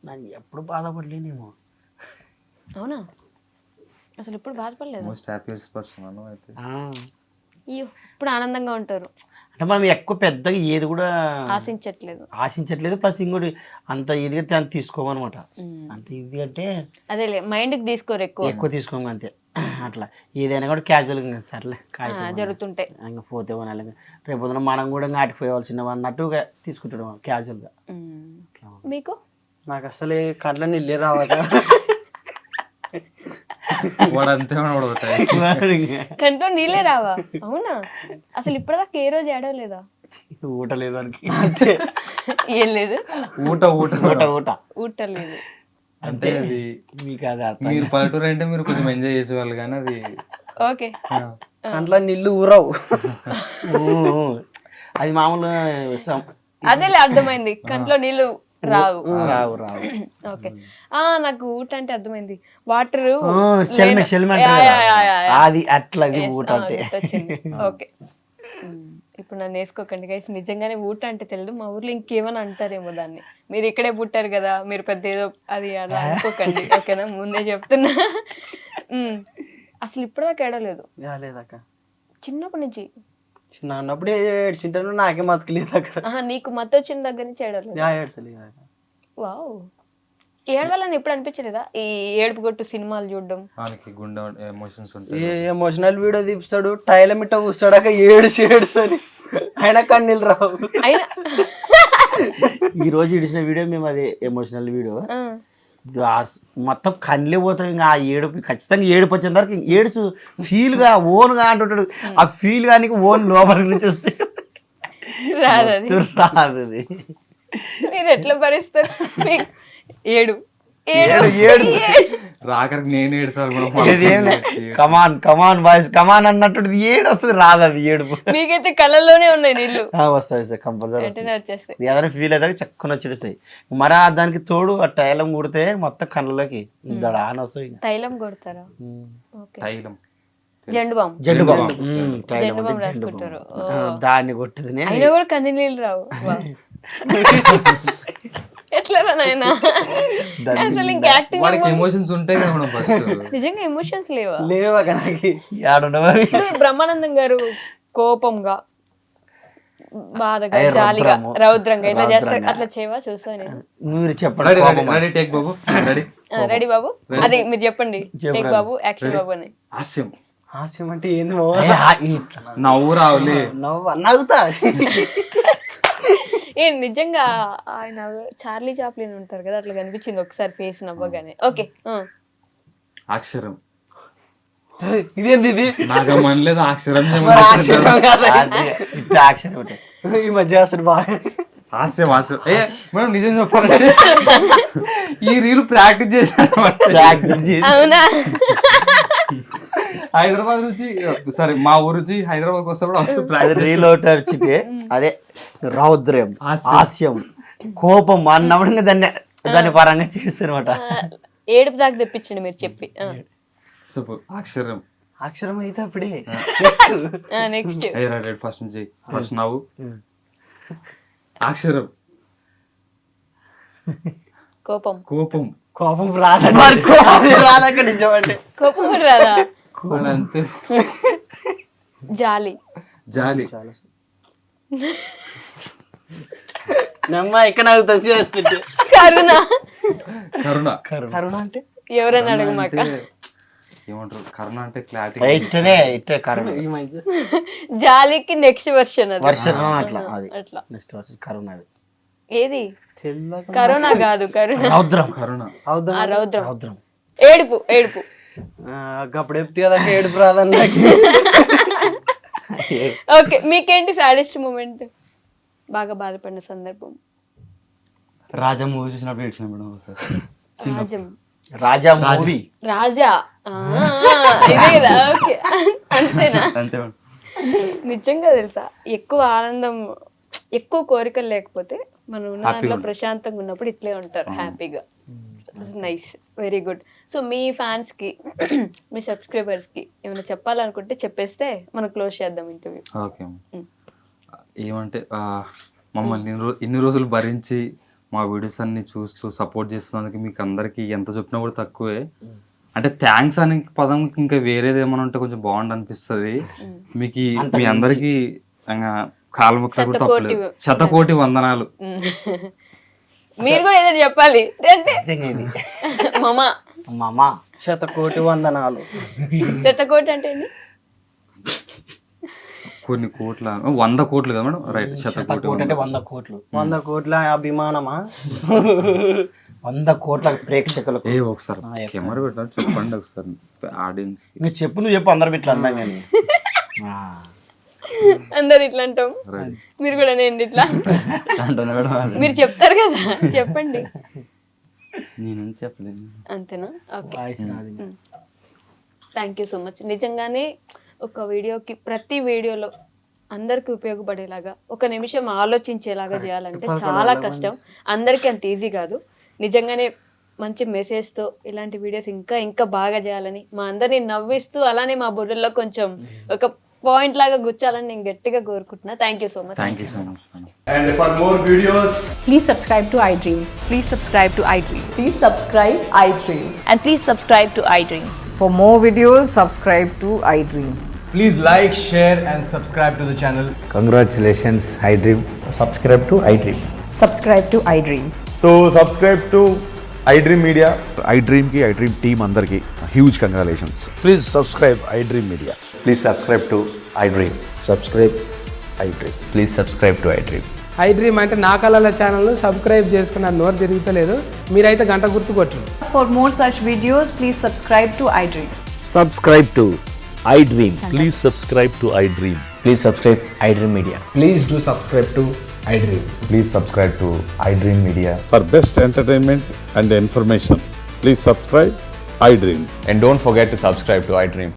నాకు ఎప్పుడు బాధపడలేనేమో. అవునా? అసలు ఎప్పుడు బాధపడలేదు? మోస్ట్ హ్యాపీయెస్ట్ పర్సన్ అయితే ఇప్పుడు ఆనందంగా ఉంటారు అంటే మనం ఎక్కువ పెద్దగా ఏది కూడా ఆశించట్లేదు. ప్లస్ ఇంకోటి అంత ఇదిగా తీసుకోమన్నమాట. అంటే ఇది అంటే అదే మైండ్కి తీసుకోరు, ఎక్కువ తీసుకోము అంతే. అట్లా ఏదైనా కూడా క్యాజువల్గా సర్లే జరుగుతుంటాయి, ఇంకా పోతే రేపు మనం కూడా ఆటిపోయవలసిన అన్నట్టుగా తీసుకుంటాడు క్యాజువల్గా. మీకు? నాకు అసలు కంట్లో నీళ్ళే రావట. కంట్లో నీళ్ళే రావా? అవునా? అసలు ఇప్పటిదాకా ఏ రోజు ఏడవలేదా? ఊట లేదు ఏం లేదు, ఊట లేదు. ఊట లేదు. అంటే అది మీకు అది అర్థం మీరు పల్లెటూరు అంటే మీరు కొంచెం ఎంజాయ్ చేసేవాళ్ళు కానీ అది ఓకే అంట్లో నీళ్ళు ఊరవు. అది మామూలు అదేలే అర్థమైంది, కంట్లో నీళ్ళు రావు. రావు రావు. ఓకే నాకు ఊట అంటే అర్థమైంది, వాటర్ సెల్మె అది అట్లా అది ఊట అంటే. ఓకే ఇప్పుడు నన్ను వేసుకోకండి గైస్, నిజంగానే ఊట అంటే తెలియదు. మా ఊర్లో ఇంకేమని అంటారేమో దాన్ని. మీరు ఇక్కడే పుట్టారు కదా, మీరు పెద్ద ఏదో అది అలా అనుకోకండి ఓకేనా, ముందే చెప్తున్నా. అసలు ఇప్పటిదాకా ఏడలేదు లేదక్క, చిన్నప్పటి నుంచి. చిన్న అన్నప్పుడు ఏడ్చింటాను, నాకే మతకలేదు అక్కడ. నీకు మత్తు వచ్చిన దగ్గర నుంచి ఏడలేదు. ఏడ్చలేదు. వావ్, ఏడవాలని ఎప్పుడు అనిపించలేదా? ఈ ఏడుపు కొట్టు సినిమాలు చూడడం, మనకి గుండె ఎమోషన్స్ ఉంటాయి. ఎమోషనల్ వీడియో తీస్తాడు, టైల మిట్ట కూర్చోడాక ఏడుసని అయినా కన్నీళ్ళు రావు. అయినా ఈ రోజు ఇడిచిన వీడియో మేము అది ఎమోషనల్ వీడియో, మొత్తం కళ్ళే పోతాం. ఇంకా ఆ ఏడుపు ఖచ్చితంగా ఏడుపు వచ్చేంత వరకు ఏడుసు ఫీల్ గా ఓన్ గా అంటుంటాడు. ఆ ఫీల్ గా ఓన్ లోపలికి నుంచి వస్తే రాదు. మీరు ఎట్లా భరిస్తారు? ఏడు రాకరికి నేను ఏడుసారు కమాన్ కమాన్ బాయ్స్ కమాన్ అన్నట్టు ఏడు వస్తుంది, రాదు అది ఏడుపు. మీకైతే కళ్ళల్లోనే ఉన్నాయి నీళ్ళు. వస్తాయి కంపల్సరీ వచ్చేస్తాయి. ఏదైనా ఫీల్ అయితే చక్కున వచ్చేస్తాయి. మరి దానికి తోడు ఆ టైలం కుడితే మొత్తం కళ్ళలోకి దడాన వస్తాయి. తైలం కొడతారా? తైలం Zandu balm. Zandu balm Zandu balm రాసుకుంటారు. దాన్ని కొట్టేది అయినా కూడా కన్నీ నీళ్ళు రావు. ఎట్లా నాయనా అసలు ఇంకా యాక్టింగ్ వాడికి ఎమోషన్స్ ఉంటాయి కదా మనం ఫస్ట్. నిజంగా ఎమోషన్స్ లేవా? లేవా బ్రహ్మానందం గారు కోపంగా, బాధగా, జాలిగా, రౌద్రంగా ఇట్లా చేస్తారు, అట్లా చేయవా? చూసా నేను. మీరు చెప్పండి. రెడీ టేక్ బాబు, రెడీ రెడీ బాబు, అది మీరు చెప్పండి. టేక్ బాబు, యాక్షన్ బాబు అని. హాస్యం. హాస్యం అంటే ఏంది? నవ్వు రావులే. నవ్వుతా. నిజంగా ఆయన చార్లీ చాప్లిన్ ఉంటారు కదా, అట్లా కనిపించింది ఒకసారి ఫేస్ నవ్వగానే. ఓకే అక్షరం. ఇదేంది ఇది? నాకు మనలేదు అక్షరం. ఈ మధ్య అసలు బాగా హాస్యం హాస్యం. మేడం నిజం చెప్పాలంటే ఈ రీల్ ప్రాక్టీస్ చేశాను. అవునా? హైదరాబాద్ నుంచి సరే మా ఊరు నుంచి హైదరాబాద్ వస్తాడు రీల్ అవుట్ వచ్చితే అదే రౌద్రం, హాస్యం, కోపం అన్నప్పుడు దాన్ని పరంగా చేస్తారన్నమాట. ఏడుపు దాకా తెప్పించండి మీరు చెప్పి. సూపర్. అక్షరం. అక్షరం అయితే అప్పుడే నెక్స్ట్ ఫస్ట్ నుంచి ఫస్ట్ నవ్వు. అక్షరం. కోపం. కోపం. కోపం రాదక్క నిజమంటే. కోపం కూడా రాదా? అంతే. జాలి. జాలి. నమ్మ ఎక్కడ నాకు తెలిసి చేస్తుంటే. కరుణ. కరుణ. కరుణ అంటే ఎవరైనా అడుగు మాక. ఏమంటారు కరుణ అంటే క్లారిటీ. ఈ మధ్య జాలికి నెక్స్ట్ వర్షన్ అది. అట్లా నెక్స్ట్ వర్షన్ కరుణ. అది ఏది? కరుణ కాదు, కరుణ. రౌద్రం. కరుణ. రౌద్రం. రౌద్రం. ఏడుపు. ఏడుపు. అప్పుడు చెప్తే కదా ఏడుపు రాదన్న. ఓకే, మీకేంటి సాడెస్ట్ మూమెంట్? బాగా బాధపడిన సందర్భం? రాజా మూవీ చూసినప్పుడు ఏడ్చిన మేడం. రాజం. రాజా మూవీ. రాజా ఇదే కదా? ఓకే, అంతేనా? అంతే. నిజంగా తెలుసా, ఎక్కువ ఆనందం, ఎక్కువ కోరికలు లేకపోతే మనం ఉన్న దాంట్లో ప్రశాంతంగా ఉన్నప్పుడు ఇట్లే ఉంటారు, హ్యాపీగా. Nice, very good. సో మీ ఫ్యాన్స్ కి, మీ సబ్స్క్రైబర్స్ కి ఏమైనా చెప్పాలనుకుంటే చెప్పేస్తే మనం క్లోజ్ చేద్దాం ఇంటర్వ్యూ. ఓకే. ఏమంటే మమ్మల్ని ఇన్ని రోజులు భరించి మా వీడియోస్ అన్ని చూస్తూ సపోర్ట్ చేస్తున్నందుకు మీకు అందరికి ఎంత చెప్పినా కూడా తక్కువే. అంటే థ్యాంక్స్ అనే పదం ఇంకా వేరేది ఏమైనా ఉంటే కొంచెం బాగుండు అనిపిస్తుంది. మీకు మీ అందరికి కాలుముక్క కూడా తప్పలేదు. 100,000,000 వందనాలు. మీరు కూడా ఏదో చెప్పాలి అంటే. మామా 100,000,000 వందనాలు. 100,000,000 అంటే కొన్ని కోట్ల 100 కోట్లు కదా మేడం? రైట్. 100,000,000 అంటే 100 కోట్లు. 100 కోట్ల అభిమానమా? 100 కోట్ల ప్రేక్షకులకు. ఒకసారి కెమెరా పెట్టాలి, చెప్పండి ఒకసారి ఆడియన్స్. నువ్వు చెప్పు అందరు ఇట్లా అన్నా కానీ. అందరు ఇట్లా అంటాం, మీరు కూడా నేను ఇట్లా మీరు చెప్తారు కదా, చెప్పండి. నేను చెప్పలేను. అంతేనా? ఓకే, వాయిస్ రాదు. Thank you so much. నిజంగానే ఒక వీడియోకి, ప్రతి వీడియోలో అందరికి ఉపయోగపడేలాగా, ఒక నిమిషం ఆలోచించేలాగా చేయాలంటే చాలా కష్టం, అందరికీ అంత ఈజీ కాదు. నిజంగానే మంచి మెసేజ్తో ఇలాంటి వీడియోస్ ఇంకా ఇంకా బాగా చేయాలని, మా అందరినీ నవ్విస్తూ అలానే మా బుర్రల్లో కొంచెం ఒక పాయింట్ లాగా గుచ్చాలని నేను గట్టిగా కోరుకుంటున్నా. Thank you so much. Thank you so much. And for more videos, Please subscribe to iDream. Please subscribe to iDream. Please subscribe iDream. And please subscribe to iDream. For more videos, subscribe to iDream. please like, share and subscribe to the channel. Congratulations, iDream. Subscribe to iDream. Subscribe to iDream. So subscribe to iDream Media. iDream की iDream team अंदर की huge congratulations. Please subscribe iDream Media. Please subscribe to iDream. Subscribe iDream. Please subscribe to iDream. iDream అంటే నా కళల channel subscribe చేసుకున్న నోరు తిరుగుతలేదు, మీరైతే గంట గుర్తు కొట్టండి. For more such videos, please subscribe to iDream. Subscribe to iDream. Please subscribe to iDream. Please subscribe iDream Media. Please do subscribe to iDream. Please subscribe to iDream Media. For best entertainment and information, please subscribe iDream. And don't forget to subscribe to iDream.